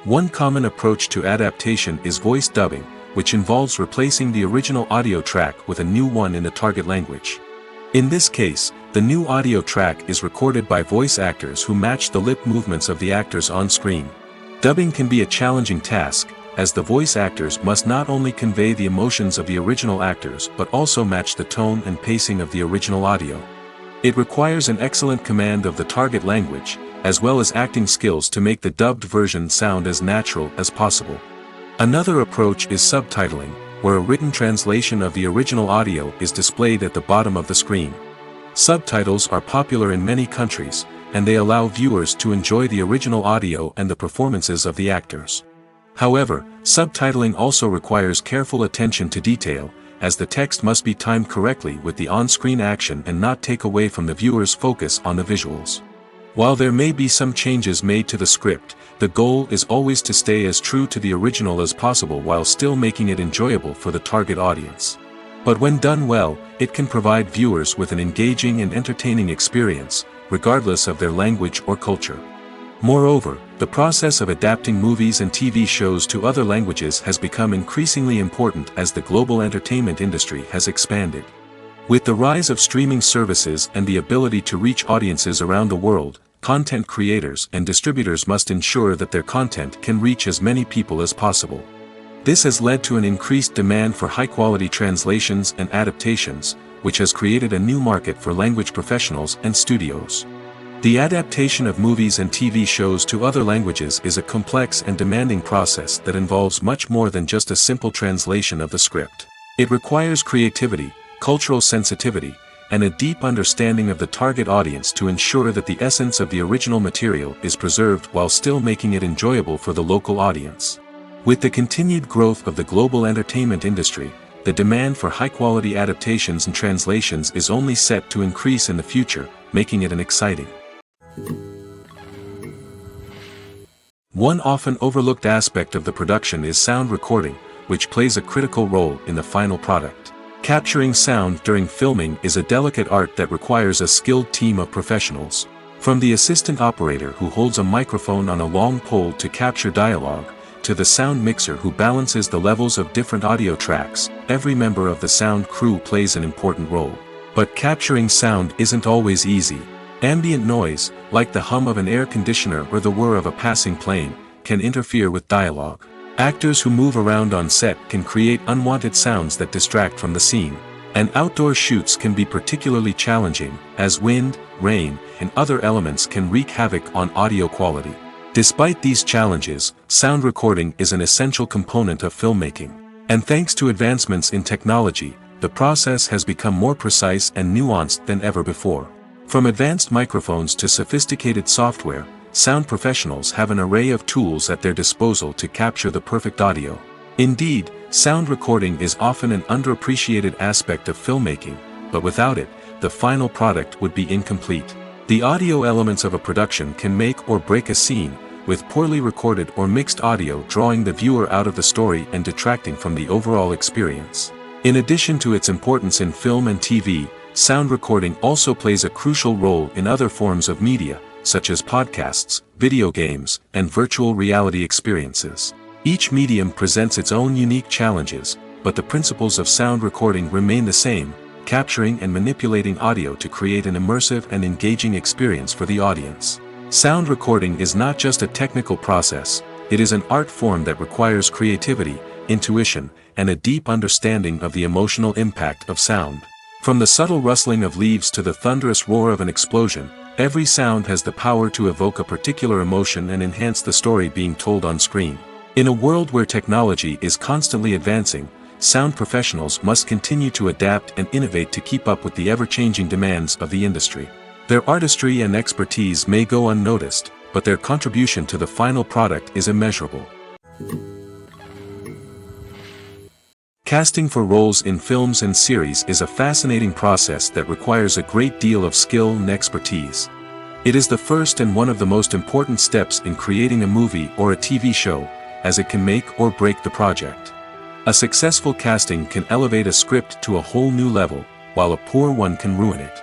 [SPEAKER 2] One common approach to adaptation is voice dubbing, which involves replacing the original audio track with a new one in the target language. In this case, the new audio track is recorded by voice actors who match the lip movements of the actors on screen. Dubbing can be a challenging task, as the voice actors must not only convey the emotions of the original actors but also match the tone and pacing of the original audio. It requires an excellent command of the target language, as well as acting skills to make the dubbed version sound as natural as possible. Another approach is subtitling, where a written translation of the original audio is displayed at the bottom of the screen. Subtitles are popular in many countries, and they allow viewers to enjoy the original audio and the performances of the actors. However, subtitling also requires careful attention to detail, as the text must be timed correctly with the on-screen action and not take away from the viewer's focus on the visuals. While there may be some changes made to the script, the goal is always to stay as true to the original as possible while still making it enjoyable for the target audience. But when done well, it can provide viewers with an engaging and entertaining experience, regardless of their language or culture. Moreover, the process of adapting movies and TV shows to other languages has become increasingly important as the global entertainment industry has expanded. With the rise of streaming services and the ability to reach audiences around the world, content creators and distributors must ensure that their content can reach as many people as possible. This has led to an increased demand for high-quality translations and adaptations, which has created a new market for language professionals and studios. The adaptation of movies and TV shows to other languages is a complex and demanding process that involves much more than just a simple translation of the script. It requires creativity, cultural sensitivity, and a deep understanding of the target audience to ensure that the essence of the original material is preserved while still making it enjoyable for the local audience. With the continued growth of the global entertainment industry, the demand for high-quality adaptations and translations is only set to increase in the future, making it an exciting. One often overlooked aspect of the production is sound recording, which plays a critical role in the final product. Capturing sound during filming is a delicate art that requires a skilled team of professionals. From the assistant operator who holds a microphone on a long pole to capture dialogue, to the sound mixer who balances the levels of different audio tracks, every member of the sound crew plays an important role. But capturing sound isn't always easy. Ambient noise, like the hum of an air conditioner or the whir of a passing plane, can interfere with dialogue. Actors who move around on set can create unwanted sounds that distract from the scene. And outdoor shoots can be particularly challenging, as wind, rain, and other elements can wreak havoc on audio quality. Despite these challenges, sound recording is an essential component of filmmaking. And thanks to advancements in technology, the process has become more precise and nuanced than ever before. From advanced microphones to sophisticated software, sound professionals have an array of tools at their disposal to capture the perfect audio. Indeed, sound recording is often an underappreciated aspect of filmmaking, but without it, the final product would be incomplete. The audio elements of a production can make or break a scene, with poorly recorded or mixed audio drawing the viewer out of the story and detracting from the overall experience. In addition to its importance in film and TV, sound recording also plays a crucial role in other forms of media, such as podcasts, video games, and virtual reality experiences. Each medium presents its own unique challenges, but the principles of sound recording remain the same: capturing and manipulating audio to create an immersive and engaging experience for the audience. Sound recording is not just a technical process, it is an art form that requires creativity, intuition, and a deep understanding of the emotional impact of sound. From the subtle rustling of leaves to the thunderous roar of an explosion, every sound has the power to evoke a particular emotion and enhance the story being told on screen. In a world where technology is constantly advancing, sound professionals must continue to adapt and innovate to keep up with the ever-changing demands of the industry. Their artistry and expertise may go unnoticed, but their contribution to the final product is immeasurable. Casting for roles in films and series is a fascinating process that requires a great deal of skill and expertise. It is the first and one of the most important steps in creating a movie or a TV show, as it can make or break the project. A successful casting can elevate a script to a whole new level, while a poor one can ruin it.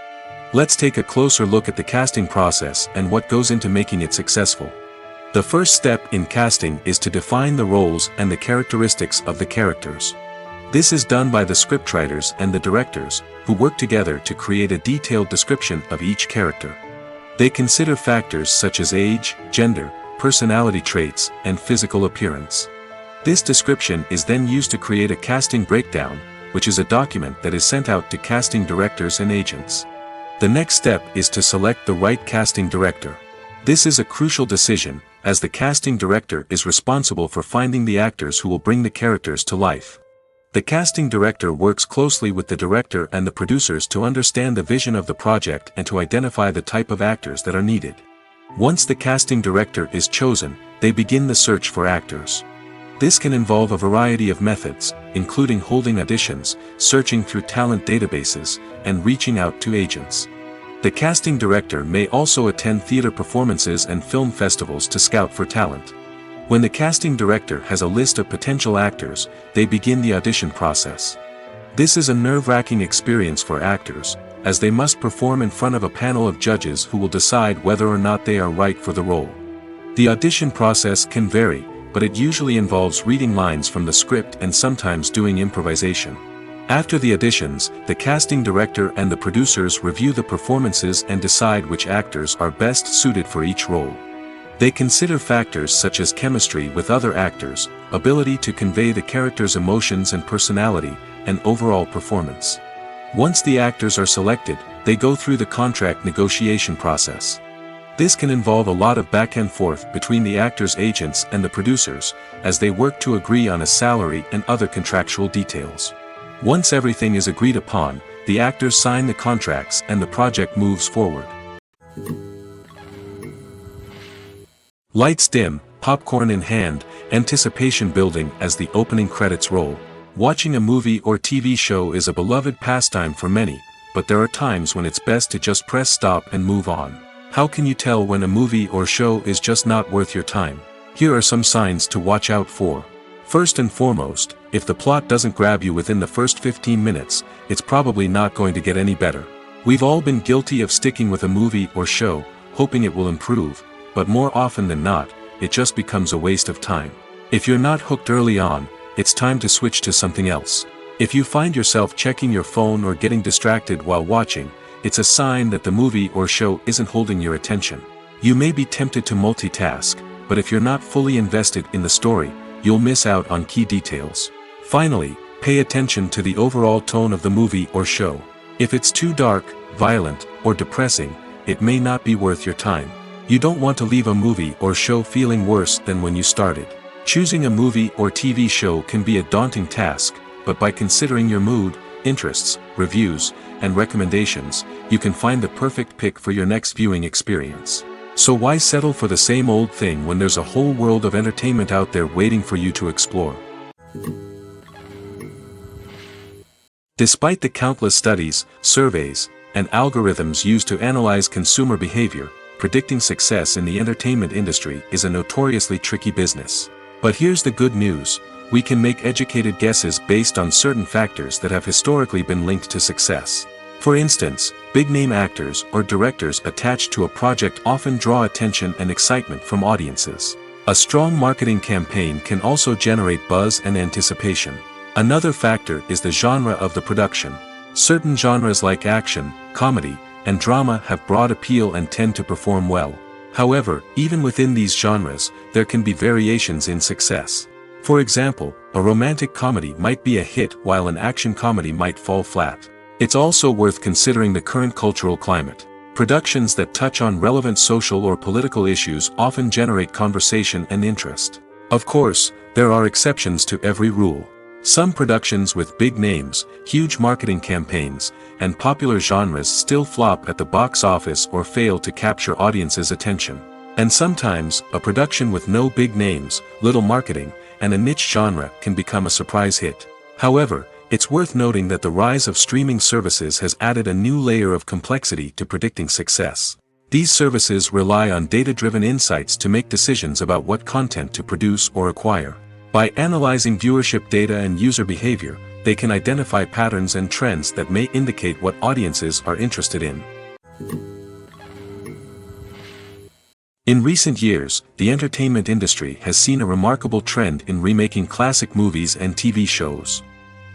[SPEAKER 2] Let's take a closer look at the casting process and what goes into making it successful. The first step in casting is to define the roles and the characteristics of the characters. This is done by the scriptwriters and the directors, who work together to create a detailed description of each character. They consider factors such as age, gender, personality traits, and physical appearance. This description is then used to create a casting breakdown, which is a document that is sent out to casting directors and agents. The next step is to select the right casting director. This is a crucial decision, as the casting director is responsible for finding the actors who will bring the characters to life. The casting director works closely with the director and the producers to understand the vision of the project and to identify the type of actors that are needed. Once the casting director is chosen, they begin the search for actors. This can involve a variety of methods, including holding auditions, searching through talent databases, and reaching out to agents. The casting director may also attend theater performances and film festivals to scout for talent. When the casting director has a list of potential actors, they begin the audition process. This is a nerve-wracking experience for actors, as they must perform in front of a panel of judges who will decide whether or not they are right for the role. The audition process can vary, but it usually involves reading lines from the script and sometimes doing improvisation. After the auditions, the casting director and the producers review the performances and decide which actors are best suited for each role. They consider factors such as chemistry with other actors, ability to convey the character's emotions and personality, and overall performance. Once the actors are selected, they go through the contract negotiation process. This can involve a lot of back and forth between the actors' agents and the producers, as they work to agree on a salary and other contractual details. Once everything is agreed upon, the actors sign the contracts and the project moves forward. Lights dim, popcorn in hand, anticipation building as the opening credits roll. Watching a movie or TV show is a beloved pastime for many, but there are times when it's best to just press stop and move on. How can you tell when a movie or show is just not worth your time? Here are some signs to watch out for. First and foremost, if the plot doesn't grab you within the first 15 minutes, it's probably not going to get any better. We've all been guilty of sticking with a movie or show, hoping it will improve, but more often than not, it just becomes a waste of time. If you're not hooked early on, it's time to switch to something else. If you find yourself checking your phone or getting distracted while watching, it's a sign that the movie or show isn't holding your attention. You may be tempted to multitask, but if you're not fully invested in the story, you'll miss out on key details. Finally, pay attention to the overall tone of the movie or show. If it's too dark, violent, or depressing, it may not be worth your time. You don't want to leave a movie or show feeling worse than when you started. Choosing a movie or TV show can be a daunting task, but by considering your mood, interests, reviews, and recommendations, you can find the perfect pick for your next viewing experience. So why settle for the same old thing when there's a whole world of entertainment out there waiting for you to explore? Despite the countless studies, surveys, and algorithms used to analyze consumer behavior, predicting success in the entertainment industry is a notoriously tricky business. But here's the good news. We can make educated guesses based on certain factors that have historically been linked to success. For instance, big-name actors or directors attached to a project often draw attention and excitement from audiences. A strong marketing campaign can also generate buzz and anticipation. Another factor is the genre of the production. Certain genres like action, comedy, and drama have broad appeal and tend to perform well. However, even within these genres, there can be variations in success. For example, a romantic comedy might be a hit while an action comedy might fall flat. It's also worth considering the current cultural climate. Productions that touch on relevant social or political issues often generate conversation and interest. Of course, there are exceptions to every rule. Some productions with big names, huge marketing campaigns, and popular genres still flop at the box office or fail to capture audiences' attention. And sometimes, a production with no big names, little marketing, and a niche genre can become a surprise hit. However, it's worth noting that the rise of streaming services has added a new layer of complexity to predicting success. These services rely on data-driven insights to make decisions about what content to produce or acquire. By analyzing viewership data and user behavior, they can identify patterns and trends that may indicate what audiences are interested in. In recent years, the entertainment industry has seen a remarkable trend in remaking classic movies and TV shows.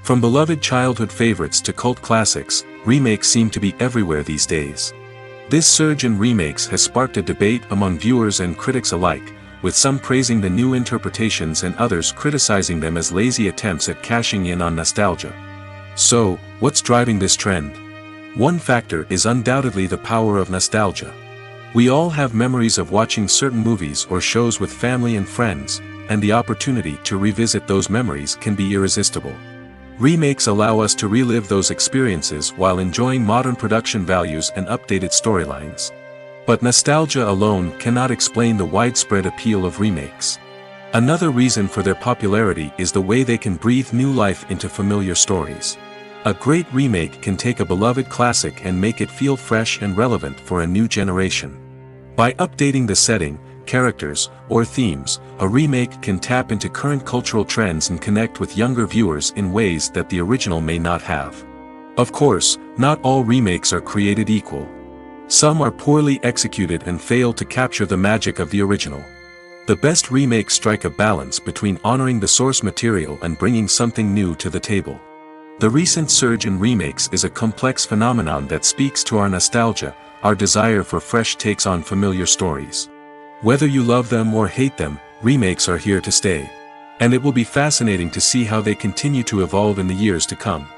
[SPEAKER 2] From beloved childhood favorites to cult classics, remakes seem to be everywhere these days. This surge in remakes has sparked a debate among viewers and critics alike, with some praising the new interpretations and others criticizing them as lazy attempts at cashing in on nostalgia. So, what's driving this trend? One factor is undoubtedly the power of nostalgia. We all have memories of watching certain movies or shows with family and friends, and the opportunity to revisit those memories can be irresistible. Remakes allow us to relive those experiences while enjoying modern production values and updated storylines. But nostalgia alone cannot explain the widespread appeal of remakes. Another reason for their popularity is the way they can breathe new life into familiar stories. A great remake can take a beloved classic and make it feel fresh and relevant for a new generation. By updating the setting, characters, or themes, a remake can tap into current cultural trends and connect with younger viewers in ways that the original may not have. Of course, not all remakes are created equal. Some are poorly executed and fail to capture the magic of the original. The best remakes strike a balance between honoring the source material and bringing something new to the table. The recent surge in remakes is a complex phenomenon that speaks to our nostalgia, our desire for fresh takes on familiar stories. Whether you love them or hate them, remakes are here to stay. And it will be fascinating to see how they continue to evolve in the years to come.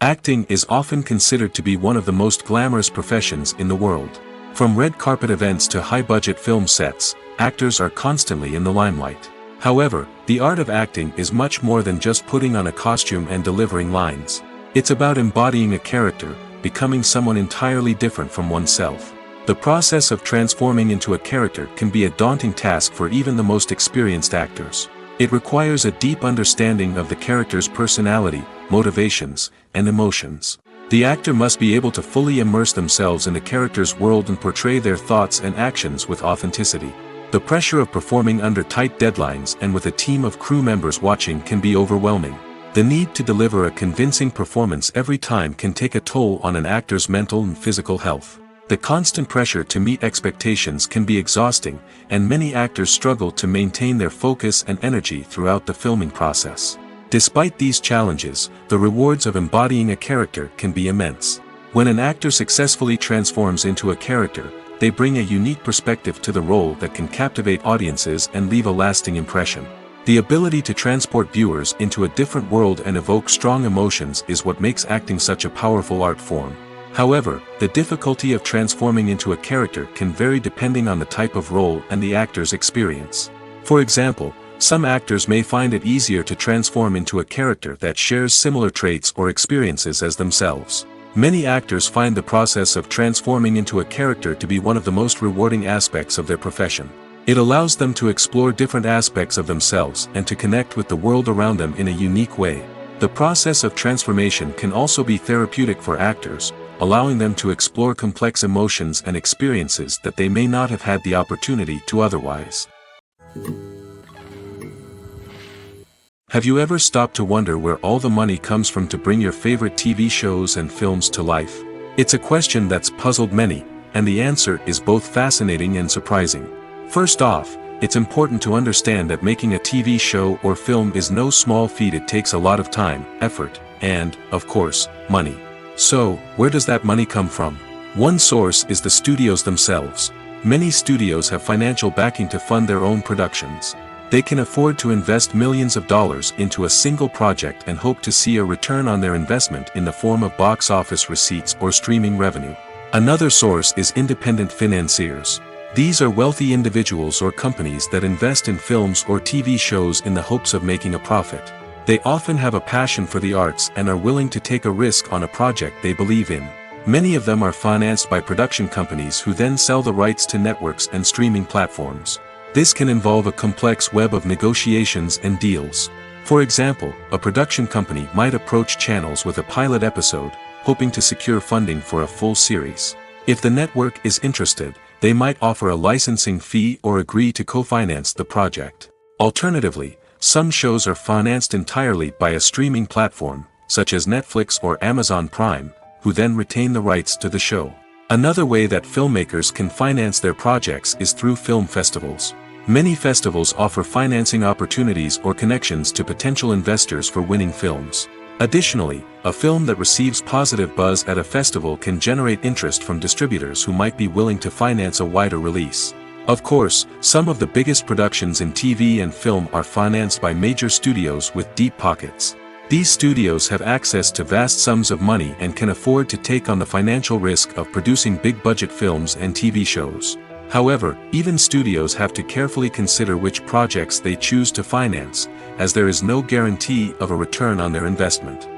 [SPEAKER 2] Acting is often considered to be one of the most glamorous professions in the world. From red carpet events to high-budget film sets, actors are constantly in the limelight. However, the art of acting is much more than just putting on a costume and delivering lines. It's about embodying a character, becoming someone entirely different from oneself. The process of transforming into a character can be a daunting task for even the most experienced actors. It requires a deep understanding of the character's personality, motivations, and emotions. The actor must be able to fully immerse themselves in the character's world and portray their thoughts and actions with authenticity. The pressure of performing under tight deadlines and with a team of crew members watching can be overwhelming. The need to deliver a convincing performance every time can take a toll on an actor's mental and physical health. The constant pressure to meet expectations can be exhausting, and many actors struggle to maintain their focus and energy throughout the filming process. Despite these challenges, the rewards of embodying a character can be immense. When an actor successfully transforms into a character, they bring a unique perspective to the role that can captivate audiences and leave a lasting impression. The ability to transport viewers into a different world and evoke strong emotions is what makes acting such a powerful art form. However, the difficulty of transforming into a character can vary depending on the type of role and the actor's experience. For example, some actors may find it easier to transform into a character that shares similar traits or experiences as themselves. Many actors find the process of transforming into a character to be one of the most rewarding aspects of their profession. It allows them to explore different aspects of themselves and to connect with the world around them in a unique way. The process of transformation can also be therapeutic for actors, allowing them to explore complex emotions and experiences that they may not have had the opportunity to otherwise. Have you ever stopped to wonder where all the money comes from to bring your favorite TV shows and films to life? It's a question that's puzzled many, and the answer is both fascinating and surprising. First off, it's important to understand that making a TV show or film is no small feat. It takes a lot of time, effort, and, of course, money. So, where does that money come from? One source is the studios themselves. Many studios have financial backing to fund their own productions. They can afford to invest millions of dollars into a single project and hope to see a return on their investment in the form of box office receipts or streaming revenue. Another source is independent financiers. These are wealthy individuals or companies that invest in films or TV shows in the hopes of making a profit. They often have a passion for the arts and are willing to take a risk on a project they believe in. Many of them are financed by production companies who then sell the rights to networks and streaming platforms. This can involve a complex web of negotiations and deals. For example, a production company might approach channels with a pilot episode, hoping to secure funding for a full series. If the network is interested, they might offer a licensing fee or agree to co-finance the project. Alternatively, some shows are financed entirely by a streaming platform, such as Netflix or Amazon Prime, who then retain the rights to the show. Another way that filmmakers can finance their projects is through film festivals. Many festivals offer financing opportunities or connections to potential investors for winning films. Additionally, a film that receives positive buzz at a festival can generate interest from distributors who might be willing to finance a wider release. Of course, some of the biggest productions in TV and film are financed by major studios with deep pockets. These studios have access to vast sums of money and can afford to take on the financial risk of producing big-budget films and TV shows. However, even studios have to carefully consider which projects they choose to finance, as there is no guarantee of a return on their investment.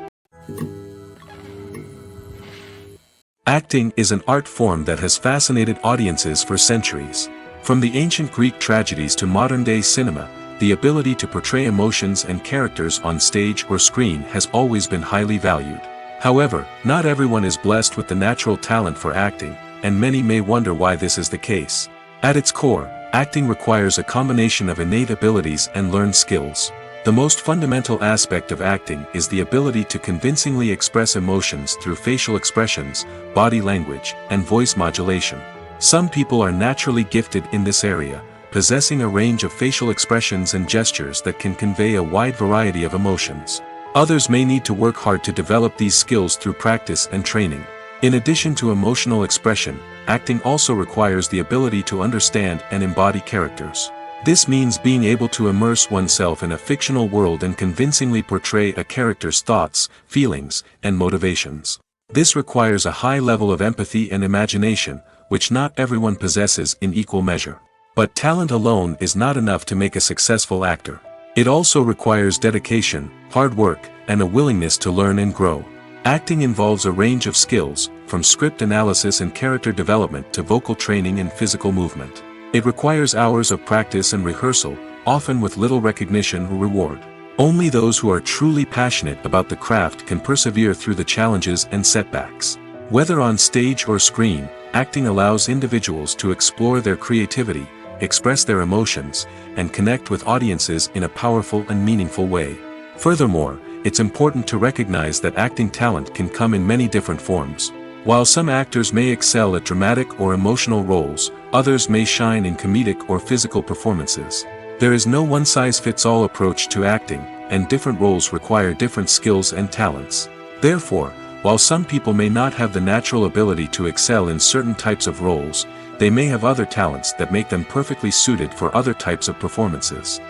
[SPEAKER 2] Acting is an art form that has fascinated audiences for centuries. From the ancient Greek tragedies to modern-day cinema, the ability to portray emotions and characters on stage or screen has always been highly valued. However, not everyone is blessed with the natural talent for acting, and many may wonder why this is the case. At its core, acting requires a combination of innate abilities and learned skills. The most fundamental aspect of acting is the ability to convincingly express emotions through facial expressions, body language, and voice modulation. Some people are naturally gifted in this area, possessing a range of facial expressions and gestures that can convey a wide variety of emotions. Others may need to work hard to develop these skills through practice and training. In addition to emotional expression, acting also requires the ability to understand and embody characters. This means being able to immerse oneself in a fictional world and convincingly portray a character's thoughts, feelings, and motivations. This requires a high level of empathy and imagination, which not everyone possesses in equal measure. But talent alone is not enough to make a successful actor. It also requires dedication, hard work, and a willingness to learn and grow. Acting involves a range of skills, from script analysis and character development to vocal training and physical movement. It requires hours of practice and rehearsal, often with little recognition or reward. Only those who are truly passionate about the craft can persevere through the challenges and setbacks. Whether on stage or screen, acting allows individuals to explore their creativity, express their emotions, and connect with audiences in a powerful and meaningful way. Furthermore, it's important to recognize that acting talent can come in many different forms. While some actors may excel at dramatic or emotional roles, others may shine in comedic or physical performances. There is no one-size-fits-all approach to acting, and different roles require different skills and talents. Therefore, while some people may not have the natural ability to excel in certain types of roles, they may have other talents that make them perfectly suited for other types of performances.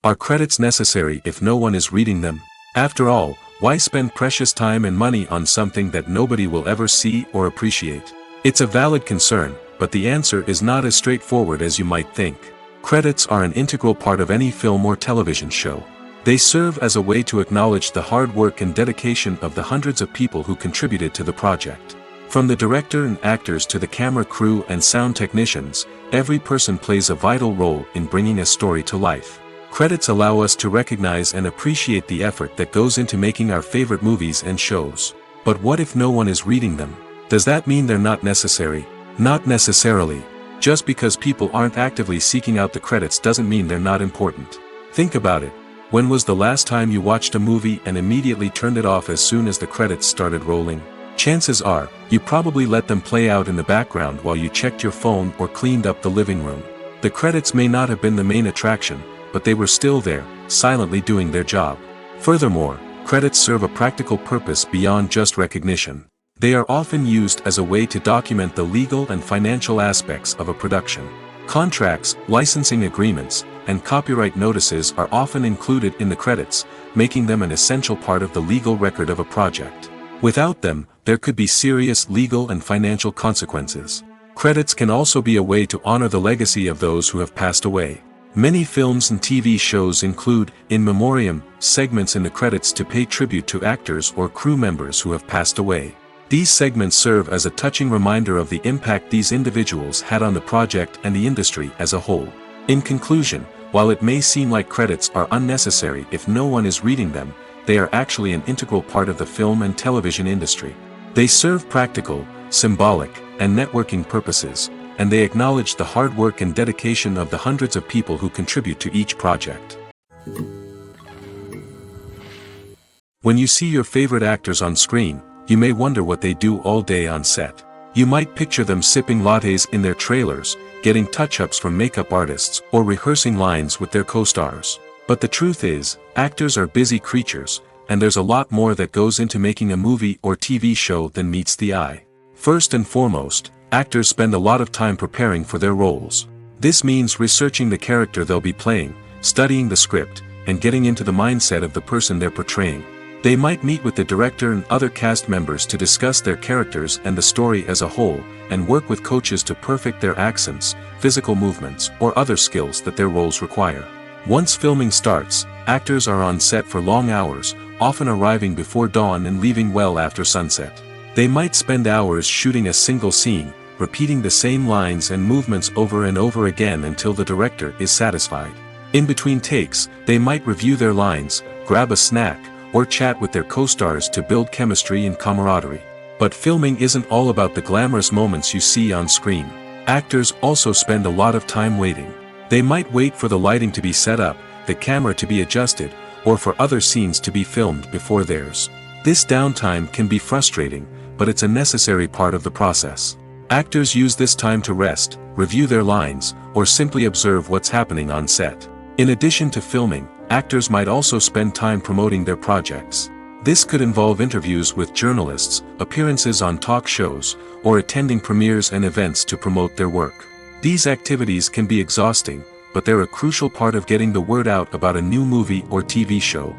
[SPEAKER 2] Are credits necessary if no one is reading them? After all, why spend precious time and money on something that nobody will ever see or appreciate? It's a valid concern, but the answer is not as straightforward as you might think. Credits are an integral part of any film or television show. They serve as a way to acknowledge the hard work and dedication of the hundreds of people who contributed to the project. From the director and actors to the camera crew and sound technicians, every person plays a vital role in bringing a story to life. Credits allow us to recognize and appreciate the effort that goes into making our favorite movies and shows. But what if no one is reading them? Does that mean they're not necessary? Not necessarily. Just because people aren't actively seeking out the credits doesn't mean they're not important. Think about it. When was the last time you watched a movie and immediately turned it off as soon as the credits started rolling? Chances are, you probably let them play out in the background while you checked your phone or cleaned up the living room. The credits may not have been the main attraction, but they were still there, silently doing their job. Furthermore, credits serve a practical purpose beyond just recognition. They are often used as a way to document the legal and financial aspects of a production. Contracts, licensing agreements, and copyright notices are often included in the credits, making them an essential part of the legal record of a project. Without them, there could be serious legal and financial consequences. Credits can also be a way to honor the legacy of those who have passed away. Many films and TV shows include, in memoriam, segments in the credits to pay tribute to actors or crew members who have passed away. These segments serve as a touching reminder of the impact these individuals had on the project and the industry as a whole. In conclusion, while it may seem like credits are unnecessary if no one is reading them, they are actually an integral part of the film and television industry. They serve practical, symbolic, and networking purposes, and they acknowledge the hard work and dedication of the hundreds of people who contribute to each project. When you see your favorite actors on screen, you may wonder what they do all day on set. You might picture them sipping lattes in their trailers, getting touch-ups from makeup artists, or rehearsing lines with their co-stars. But the truth is, actors are busy creatures, and there's a lot more that goes into making a movie or TV show than meets the eye. First and foremost, actors spend a lot of time preparing for their roles. This means researching the character they'll be playing, studying the script, and getting into the mindset of the person they're portraying. They might meet with the director and other cast members to discuss their characters and the story as a whole, and work with coaches to perfect their accents, physical movements, or other skills that their roles require. Once filming starts, actors are on set for long hours, often arriving before dawn and leaving well after sunset. They might spend hours shooting a single scene, repeating the same lines and movements over and over again until the director is satisfied. In between takes, they might review their lines, grab a snack, or chat with their co-stars to build chemistry and camaraderie. But filming isn't all about the glamorous moments you see on screen. Actors also spend a lot of time waiting. They might wait for the lighting to be set up, the camera to be adjusted, or for other scenes to be filmed before theirs. This downtime can be frustrating, but it's a necessary part of the process. Actors use this time to rest, review their lines, or simply observe what's happening on set. In addition to filming, actors might also spend time promoting their projects. This could involve interviews with journalists, appearances on talk shows, or attending premieres and events to promote their work. These activities can be exhausting, but they're a crucial part of getting the word out about a new movie or TV show.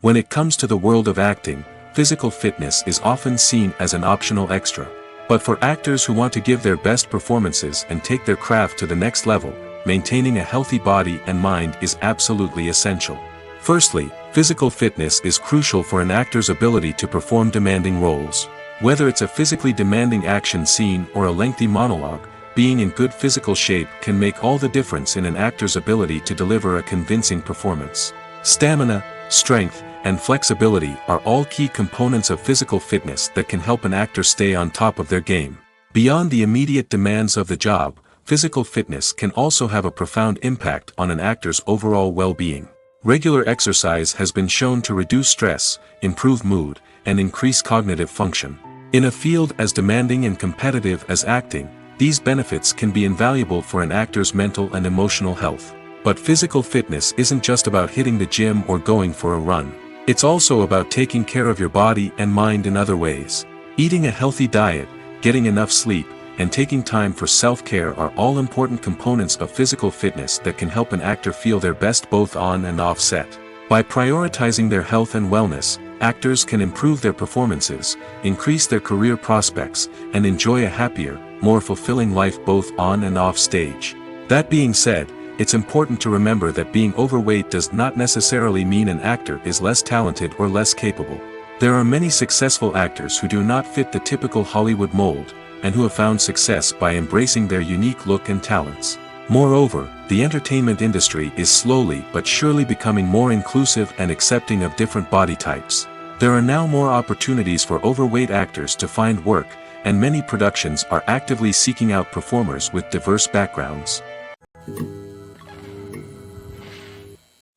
[SPEAKER 2] When it comes to the world of acting, physical fitness is often seen as an optional extra. But for actors who want to give their best performances and take their craft to the next level, maintaining a healthy body and mind is absolutely essential. Firstly, physical fitness is crucial for an actor's ability to perform demanding roles. Whether it's a physically demanding action scene or a lengthy monologue, being in good physical shape can make all the difference in an actor's ability to deliver a convincing performance. Stamina, strength, and flexibility are all key components of physical fitness that can help an actor stay on top of their game. Beyond the immediate demands of the job, physical fitness can also have a profound impact on an actor's overall well-being. Regular exercise has been shown to reduce stress, improve mood, and increase cognitive function. In a field as demanding and competitive as acting, these benefits can be invaluable for an actor's mental and emotional health. But physical fitness isn't just about hitting the gym or going for a run. It's also about taking care of your body and mind in other ways. Eating a healthy diet, getting enough sleep, and taking time for self-care are all important components of physical fitness that can help an actor feel their best both on and off set. By prioritizing their health and wellness, actors can improve their performances, increase their career prospects, and enjoy a happier, more fulfilling life both on and off stage. That being said, it's important to remember that being overweight does not necessarily mean an actor is less talented or less capable. There are many successful actors who do not fit the typical Hollywood mold, and who have found success by embracing their unique look and talents. Moreover, the entertainment industry is slowly but surely becoming more inclusive and accepting of different body types. There are now more opportunities for overweight actors to find work, and many productions are actively seeking out performers with diverse backgrounds.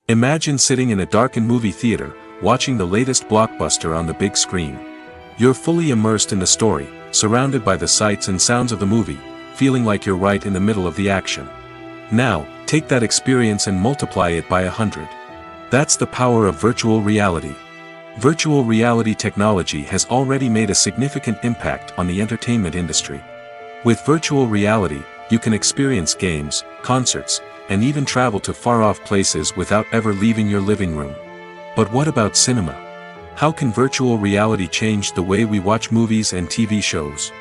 [SPEAKER 2] Imagine sitting in a darkened movie theater, watching the latest blockbuster on the big screen. You're fully immersed in the story, surrounded by the sights and sounds of the movie, feeling like you're right in the middle of the action. Now, take that experience and multiply it by 100. That's the power of virtual reality. Virtual reality technology has already made a significant impact on the entertainment industry. With virtual reality, you can experience games, concerts, and even travel to far-off places without ever leaving your living room. But what about cinema? How can virtual reality change the way we watch movies and TV shows?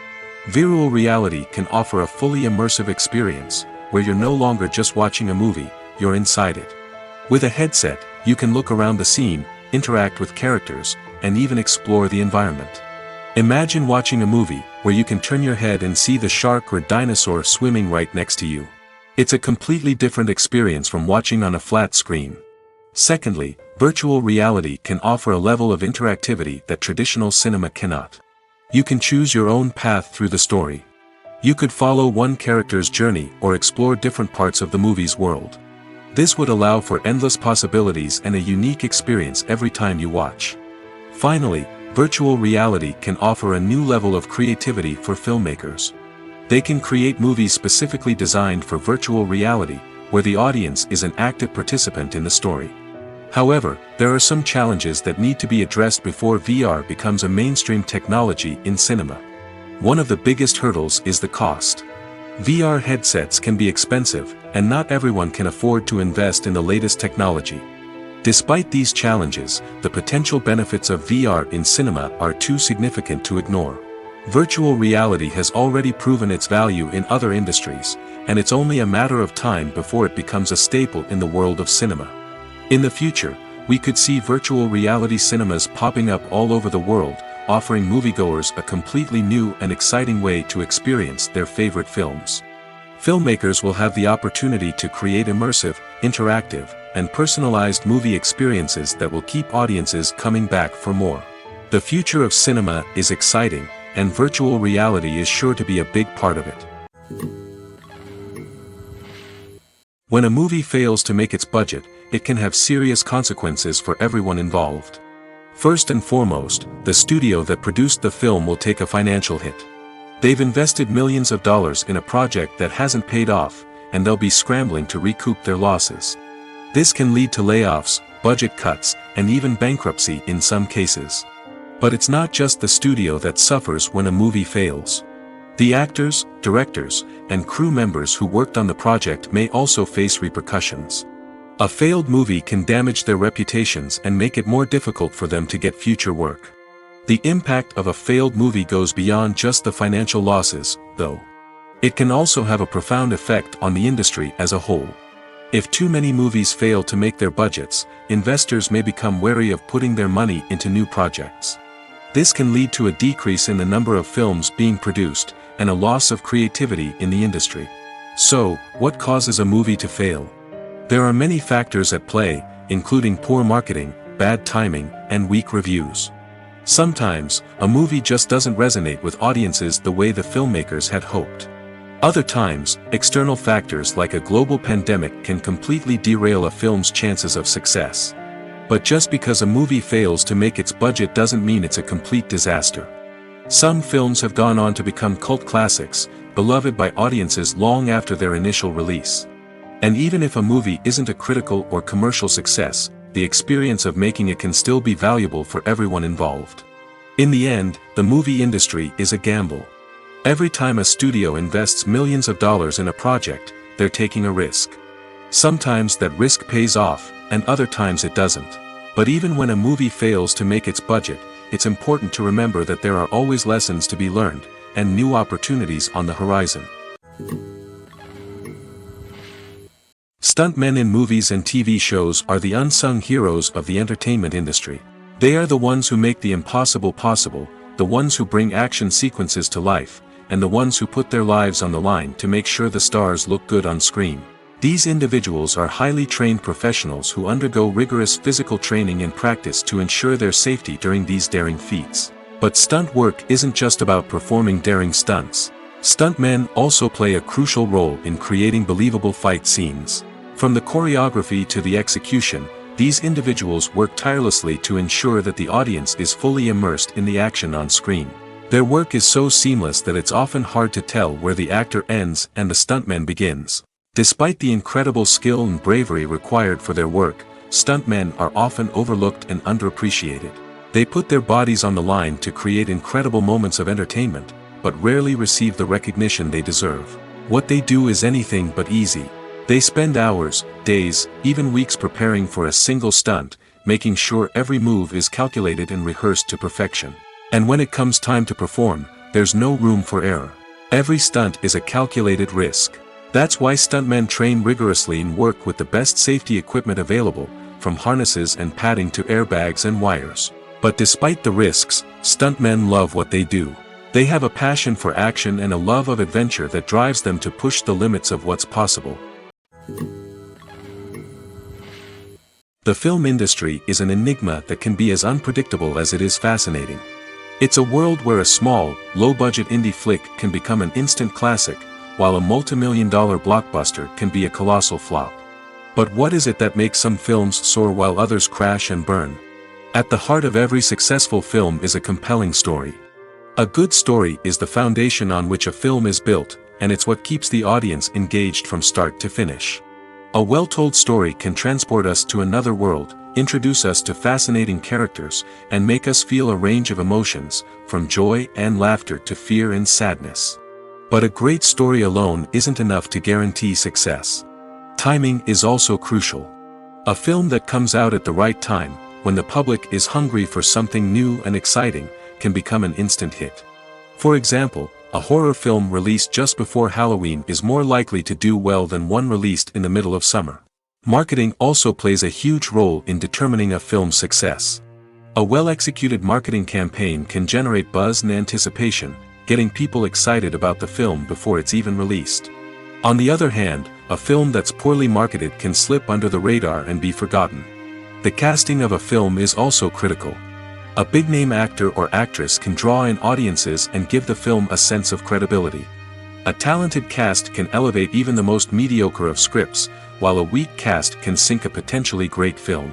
[SPEAKER 2] Virtual reality can offer a fully immersive experience, where you're no longer just watching a movie, you're inside it. With a headset, you can look around the scene, interact with characters, and even explore the environment. Imagine watching a movie, where you can turn your head and see the shark or dinosaur swimming right next to you. It's a completely different experience from watching on a flat screen. Secondly, virtual reality can offer a level of interactivity that traditional cinema cannot. You can choose your own path through the story. You could follow one character's journey or explore different parts of the movie's world. This would allow for endless possibilities and a unique experience every time you watch. Finally, virtual reality can offer a new level of creativity for filmmakers. They can create movies specifically designed for virtual reality, where the audience is an active participant in the story. However, there are some challenges that need to be addressed before VR becomes a mainstream technology in cinema. One of the biggest hurdles is the cost. VR headsets can be expensive, and not everyone can afford to invest in the latest technology. Despite these challenges, the potential benefits of VR in cinema are too significant to ignore. Virtual reality has already proven its value in other industries, and it's only a matter of time before it becomes a staple in the world of cinema. In the future, we could see virtual reality cinemas popping up all over the world, offering moviegoers a completely new and exciting way to experience their favorite films. Filmmakers will have the opportunity to create immersive, interactive, and personalized movie experiences that will keep audiences coming back for more. The future of cinema is exciting, and virtual reality is sure to be a big part of it. When a movie fails to make its budget, it can have serious consequences for everyone involved. First and foremost, the studio that produced the film will take a financial hit. They've invested millions of dollars in a project that hasn't paid off, and they'll be scrambling to recoup their losses. This can lead to layoffs, budget cuts, and even bankruptcy in some cases. But it's not just the studio that suffers when a movie fails. The actors, directors, and crew members who worked on the project may also face repercussions. A failed movie can damage their reputations and make it more difficult for them to get future work. The impact of a failed movie goes beyond just the financial losses, though. It can also have a profound effect on the industry as a whole. If too many movies fail to make their budgets, investors may become wary of putting their money into new projects. This can lead to a decrease in the number of films being produced, and a loss of creativity in the industry. So, what causes a movie to fail? There are many factors at play, including poor marketing, bad timing, and weak reviews. Sometimes, a movie just doesn't resonate with audiences the way the filmmakers had hoped. Other times, external factors like a global pandemic can completely derail a film's chances of success. But just because a movie fails to make its budget doesn't mean it's a complete disaster. Some films have gone on to become cult classics, beloved by audiences long after their initial release. And even if a movie isn't a critical or commercial success, the experience of making it can still be valuable for everyone involved. In the end, the movie industry is a gamble. Every time a studio invests millions of dollars in a project, they're taking a risk. Sometimes that risk pays off, and other times it doesn't. But even when a movie fails to make its budget, it's important to remember that there are always lessons to be learned, and new opportunities on the horizon. Stuntmen in movies and TV shows are the unsung heroes of the entertainment industry. They are the ones who make the impossible possible, the ones who bring action sequences to life, and the ones who put their lives on the line to make sure the stars look good on screen. These individuals are highly trained professionals who undergo rigorous physical training and practice to ensure their safety during these daring feats. But stunt work isn't just about performing daring stunts. Stuntmen also play a crucial role in creating believable fight scenes. From the choreography to the execution, these individuals work tirelessly to ensure that the audience is fully immersed in the action on screen. Their work is so seamless that it's often hard to tell where the actor ends and the stuntman begins. Despite the incredible skill and bravery required for their work, stuntmen are often overlooked and underappreciated. They put their bodies on the line to create incredible moments of entertainment, but rarely receive the recognition they deserve. What they do is anything but easy. They spend hours, days, even weeks preparing for a single stunt, making sure every move is calculated and rehearsed to perfection. And when it comes time to perform, there's no room for error. Every stunt is a calculated risk. That's why stuntmen train rigorously and work with the best safety equipment available, from harnesses and padding to airbags and wires. But despite the risks, stuntmen love what they do. They have a passion for action and a love of adventure that drives them to push the limits of what's possible. The film industry is an enigma that can be as unpredictable as it is fascinating. It's a world where a small, low-budget indie flick can become an instant classic, while a multi-million-dollar blockbuster can be a colossal flop. But what is it that makes some films soar while others crash and burn? At the heart of every successful film is a compelling story. A good story is the foundation on which a film is built, and it's what keeps the audience engaged from start to finish. A well-told story can transport us to another world, introduce us to fascinating characters, and make us feel a range of emotions, from joy and laughter to fear and sadness. But a great story alone isn't enough to guarantee success. Timing is also crucial. A film that comes out at the right time, when the public is hungry for something new and exciting, can become an instant hit. For example, a horror film released just before Halloween is more likely to do well than one released in the middle of summer. Marketing also plays a huge role in determining a film's success. A well-executed marketing campaign can generate buzz and anticipation, getting people excited about the film before it's even released. On the other hand, a film that's poorly marketed can slip under the radar and be forgotten. The casting of a film is also critical. A big-name actor or actress can draw in audiences and give the film a sense of credibility. A talented cast can elevate even the most mediocre of scripts, while a weak cast can sink a potentially great film.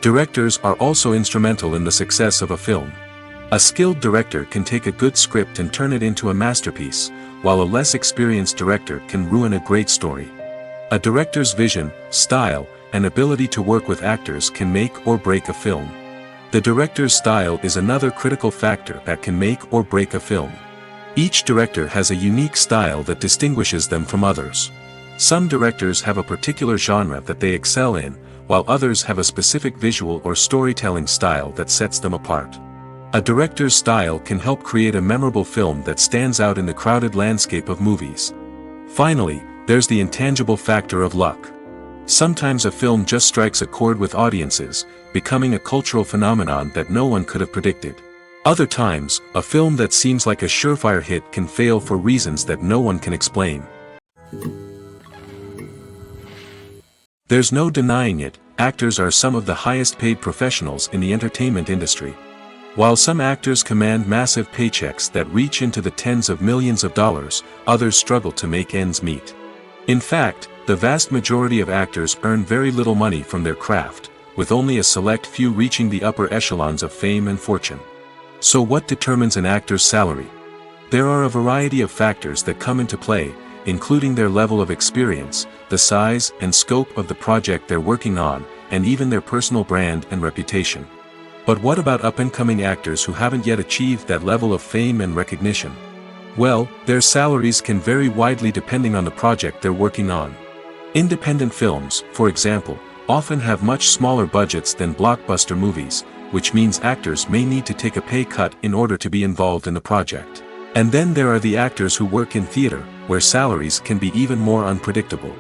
[SPEAKER 2] Directors are also instrumental in the success of a film. A skilled director can take a good script and turn it into a masterpiece, while a less experienced director can ruin a great story. A director's vision, style, and ability to work with actors can make or break a film. The director's style is another critical factor that can make or break a film. Each director has a unique style that distinguishes them from others. Some directors have a particular genre that they excel in, while others have a specific visual or storytelling style that sets them apart. A director's style can help create a memorable film that stands out in the crowded landscape of movies. Finally, there's the intangible factor of luck. Sometimes a film just strikes a chord with audiences, becoming a cultural phenomenon that no one could have predicted. Other times, a film that seems like a surefire hit can fail for reasons that no one can explain. There's no denying it, actors are some of the highest paid professionals in the entertainment industry. While some actors command massive paychecks that reach into the tens of millions of dollars, others struggle to make ends meet. In fact, the vast majority of actors earn very little money from their craft, with only a select few reaching the upper echelons of fame and fortune. So what determines an actor's salary? There are a variety of factors that come into play, including their level of experience, the size and scope of the project they're working on, and even their personal brand and reputation. But what about up-and-coming actors who haven't yet achieved that level of fame and recognition? Well, their salaries can vary widely depending on the project they're working on. Independent films, for example, often have much smaller budgets than blockbuster movies, which means actors may need to take a pay cut in order to be involved in the project. And then there are the actors who work in theater, where salaries can be even more unpredictable.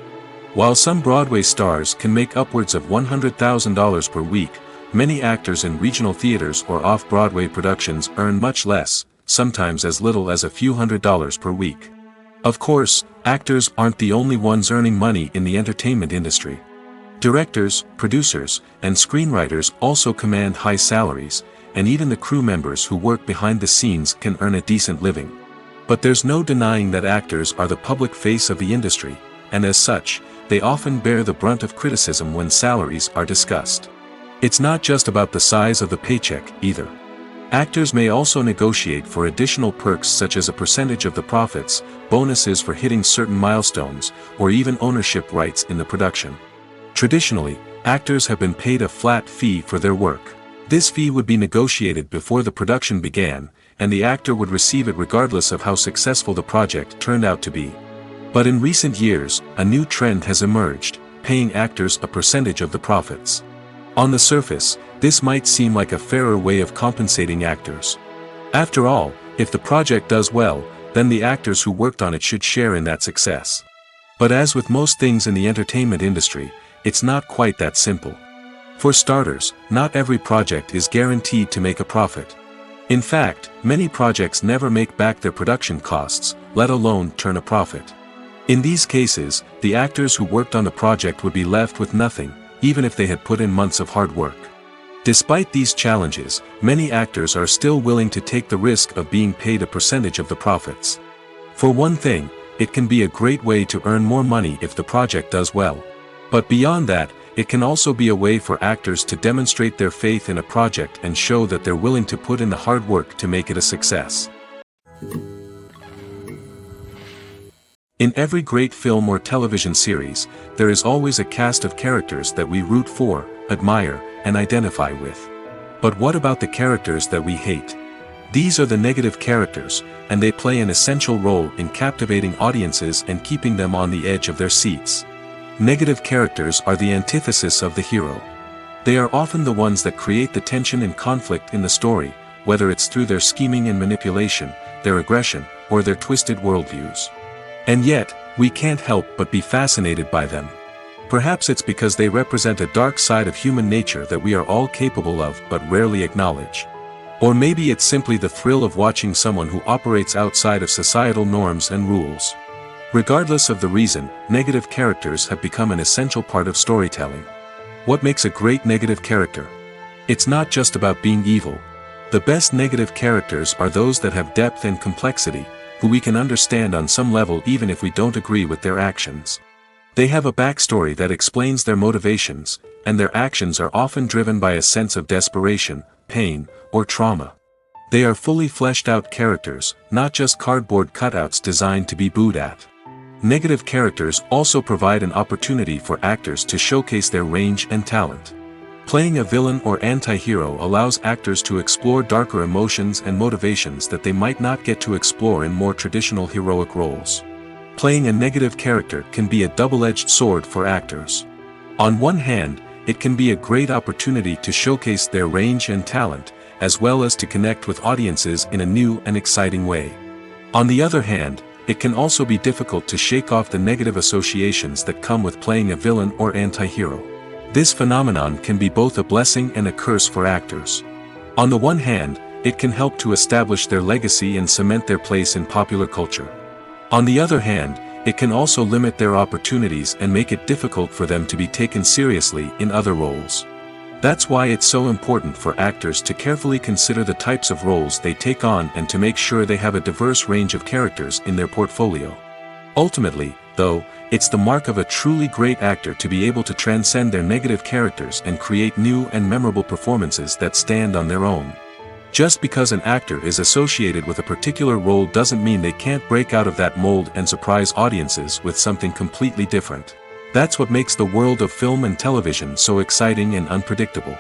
[SPEAKER 2] While some Broadway stars can make upwards of $100,000 per week, many actors in regional theaters or off-Broadway productions earn much less, sometimes as little as a few $100s per week. Of course, actors aren't the only ones earning money in the entertainment industry. Directors, producers, and screenwriters also command high salaries, and even the crew members who work behind the scenes can earn a decent living. But there's no denying that actors are the public face of the industry, and as such, they often bear the brunt of criticism when salaries are discussed. It's not just about the size of the paycheck, either. Actors may also negotiate for additional perks such as a percentage of the profits, bonuses for hitting certain milestones, or even ownership rights in the production. Traditionally, actors have been paid a flat fee for their work. This fee would be negotiated before the production began, and the actor would receive it regardless of how successful the project turned out to be. But in recent years, a new trend has emerged, paying actors a percentage of the profits. On the surface, this might seem like a fairer way of compensating actors. After all, if the project does well, then the actors who worked on it should share in that success. But as with most things in the entertainment industry, it's not quite that simple. For starters, not every project is guaranteed to make a profit. In fact, many projects never make back their production costs, let alone turn a profit. In these cases, the actors who worked on the project would be left with nothing, even if they had put in months of hard work. Despite these challenges, many actors are still willing to take the risk of being paid a percentage of the profits. For one thing, it can be a great way to earn more money if the project does well. But beyond that, it can also be a way for actors to demonstrate their faith in a project and show that they're willing to put in the hard work to make it a success. In every great film or television series, there is always a cast of characters that we root for, admire, and identify with. But what about the characters that we hate? These are the negative characters, and they play an essential role in captivating audiences and keeping them on the edge of their seats. Negative characters are the antithesis of the hero. They are often the ones that create the tension and conflict in the story, whether it's through their scheming and manipulation, their aggression, or their twisted worldviews. And yet, we can't help but be fascinated by them. Perhaps it's because they represent a dark side of human nature that we are all capable of but rarely acknowledge. Or maybe it's simply the thrill of watching someone who operates outside of societal norms and rules. Regardless of the reason, negative characters have become an essential part of storytelling. What makes a great negative character? It's not just about being evil. The best negative characters are those that have depth and complexity, who we can understand on some level even if we don't agree with their actions. They have a backstory that explains their motivations, and their actions are often driven by a sense of desperation, pain, or trauma. They are fully fleshed out characters, not just cardboard cutouts designed to be booed at. Negative characters also provide an opportunity for actors to showcase their range and talent. Playing a villain or anti-hero allows actors to explore darker emotions and motivations that they might not get to explore in more traditional heroic roles. Playing a negative character can be a double-edged sword for actors. On one hand, it can be a great opportunity to showcase their range and talent, as well as to connect with audiences in a new and exciting way. On the other hand, it can also be difficult to shake off the negative associations that come with playing a villain or anti-hero. This phenomenon can be both a blessing and a curse for actors. On the one hand, it can help to establish their legacy and cement their place in popular culture. On the other hand, it can also limit their opportunities and make it difficult for them to be taken seriously in other roles. That's why it's so important for actors to carefully consider the types of roles they take on and to make sure they have a diverse range of characters in their portfolio. Ultimately, though, it's the mark of a truly great actor to be able to transcend their negative characters and create new and memorable performances that stand on their own. Just because an actor is associated with a particular role doesn't mean they can't break out of that mold and surprise audiences with something completely different. That's what makes the world of film and television so exciting and unpredictable.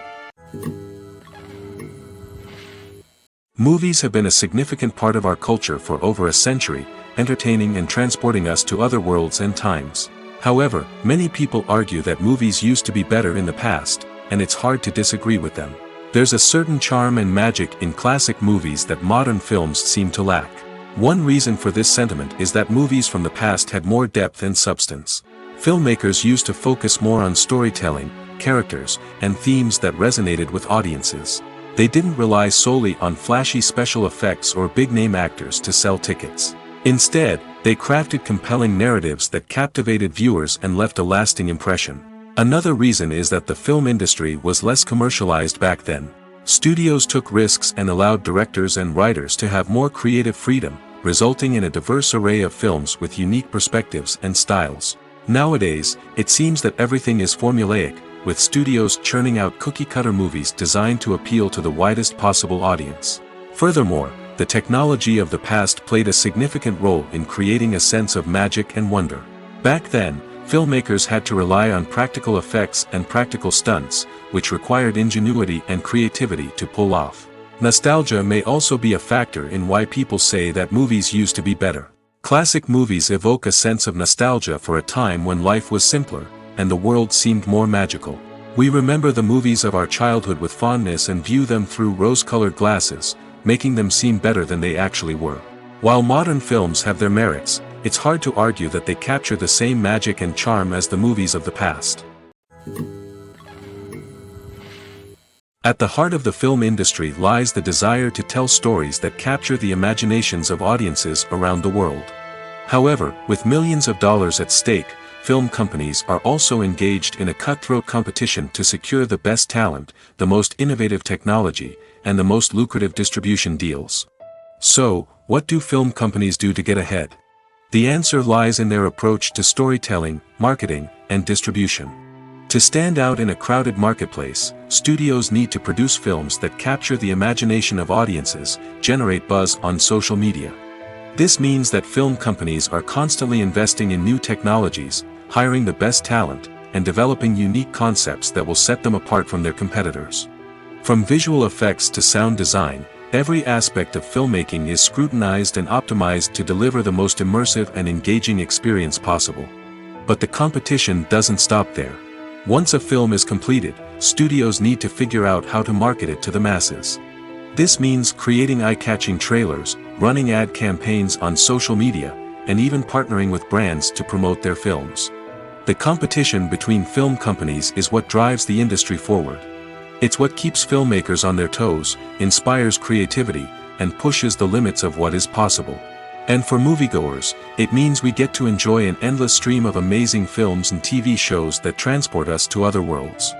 [SPEAKER 2] Movies have been a significant part of our culture for over a century, entertaining and transporting us to other worlds and times. However, many people argue that movies used to be better in the past, and it's hard to disagree with them. There's a certain charm and magic in classic movies that modern films seem to lack. One reason for this sentiment is that movies from the past had more depth and substance. Filmmakers used to focus more on storytelling, characters, and themes that resonated with audiences. They didn't rely solely on flashy special effects or big-name actors to sell tickets. Instead, they crafted compelling narratives that captivated viewers and left a lasting impression. Another reason is that the film industry was less commercialized back then. Studios took risks and allowed directors and writers to have more creative freedom, resulting in a diverse array of films with unique perspectives and styles. Nowadays, it seems that everything is formulaic, with studios churning out cookie-cutter movies designed to appeal to the widest possible audience. Furthermore, the technology of the past played a significant role in creating a sense of magic and wonder. Back then, filmmakers had to rely on practical effects and practical stunts, which required ingenuity and creativity to pull off. Nostalgia may also be a factor in why people say that movies used to be better. Classic movies evoke a sense of nostalgia for a time when life was simpler, and the world seemed more magical. We remember the movies of our childhood with fondness and view them through rose-colored glasses, making them seem better than they actually were. While modern films have their merits, it's hard to argue that they capture the same magic and charm as the movies of the past. At the heart of the film industry lies the desire to tell stories that capture the imaginations of audiences around the world. However, with millions of dollars at stake, film companies are also engaged in a cutthroat competition to secure the best talent, the most innovative technology, and the most lucrative distribution deals. So, what do film companies do to get ahead? The answer lies in their approach to storytelling, marketing, and distribution. To stand out in a crowded marketplace, studios need to produce films that capture the imagination of audiences, generate buzz on social media. This means that film companies are constantly investing in new technologies, hiring the best talent, and developing unique concepts that will set them apart from their competitors. From visual effects to sound design, every aspect of filmmaking is scrutinized and optimized to deliver the most immersive and engaging experience possible. But the competition doesn't stop there. Once a film is completed, studios need to figure out how to market it to the masses. This means creating eye-catching trailers, running ad campaigns on social media, and even partnering with brands to promote their films. The competition between film companies is what drives the industry forward. It's what keeps filmmakers on their toes, inspires creativity, and pushes the limits of what is possible. And for moviegoers, it means we get to enjoy an endless stream of amazing films and TV shows that transport us to other worlds.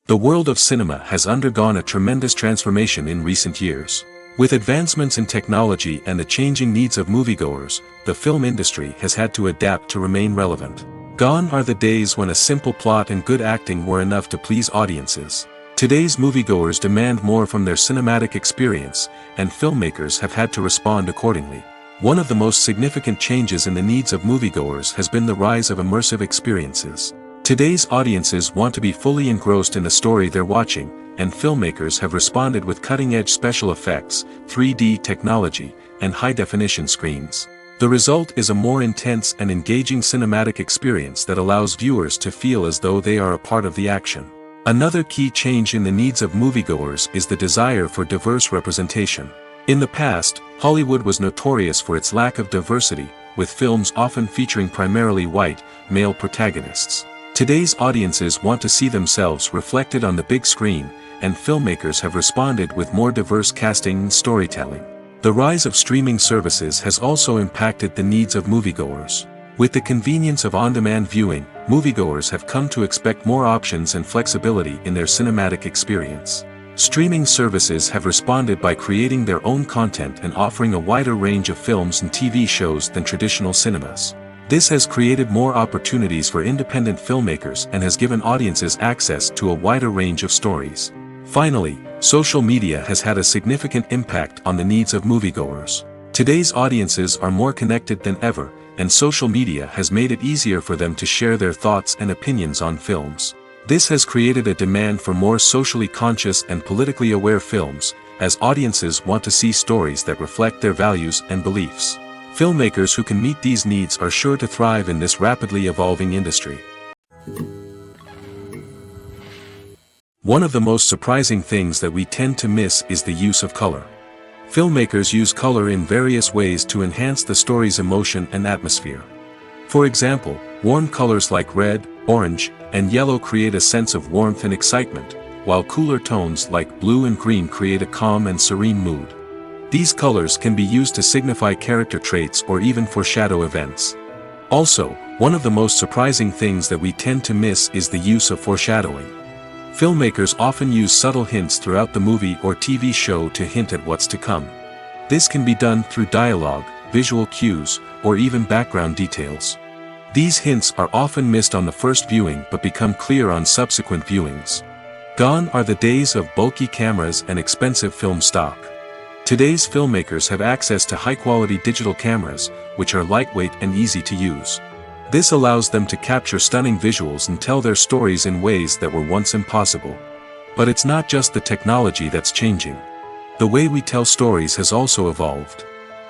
[SPEAKER 2] The world of cinema has undergone a tremendous transformation in recent years. With advancements in technology and the changing needs of moviegoers, the film industry has had to adapt to remain relevant. Gone are the days when a simple plot and good acting were enough to please audiences. Today's moviegoers demand more from their cinematic experience, and filmmakers have had to respond accordingly. One of the most significant changes in the needs of moviegoers has been the rise of immersive experiences. Today's audiences want to be fully engrossed in the story they're watching, and filmmakers have responded with cutting-edge special effects, 3D technology, and high-definition screens. The result is a more intense and engaging cinematic experience that allows viewers to feel as though they are a part of the action. Another key change in the needs of moviegoers is the desire for diverse representation. In the past, Hollywood was notorious for its lack of diversity, with films often featuring primarily white, male protagonists. Today's audiences want to see themselves reflected on the big screen, and filmmakers have responded with more diverse casting and storytelling. The rise of streaming services has also impacted the needs of moviegoers. With the convenience of on-demand viewing, moviegoers have come to expect more options and flexibility in their cinematic experience. Streaming services have responded by creating their own content and offering a wider range of films and TV shows than traditional cinemas. This has created more opportunities for independent filmmakers and has given audiences access to a wider range of stories. Finally, social media has had a significant impact on the needs of moviegoers. Today's audiences are more connected than ever, and social media has made it easier for them to share their thoughts and opinions on films. This has created a demand for more socially conscious and politically aware films, as audiences want to see stories that reflect their values and beliefs. Filmmakers who can meet these needs are sure to thrive in this rapidly evolving industry. One of the most surprising things that we tend to miss is the use of color. Filmmakers use color in various ways to enhance the story's emotion and atmosphere. For example, warm colors like red, orange, and yellow create a sense of warmth and excitement, while cooler tones like blue and green create a calm and serene mood. These colors can be used to signify character traits or even foreshadow events. Also, one of the most surprising things that we tend to miss is the use of foreshadowing. Filmmakers often use subtle hints throughout the movie or TV show to hint at what's to come. This can be done through dialogue, visual cues, or even background details. These hints are often missed on the first viewing but become clear on subsequent viewings. Gone are the days of bulky cameras and expensive film stock. Today's filmmakers have access to high-quality digital cameras, which are lightweight and easy to use. This allows them to capture stunning visuals and tell their stories in ways that were once impossible. But it's not just the technology that's changing. The way we tell stories has also evolved.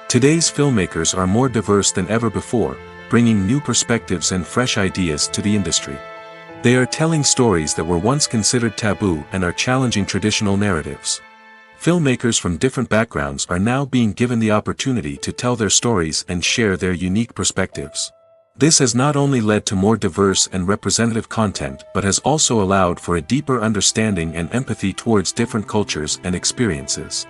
[SPEAKER 2] Today's filmmakers are more diverse than ever before, bringing new perspectives and fresh ideas to the industry. They are telling stories that were once considered taboo and are challenging traditional narratives. Filmmakers from different backgrounds are now being given the opportunity to tell their stories and share their unique perspectives. This has not only led to more diverse and representative content but has also allowed for a deeper understanding and empathy towards different cultures and experiences.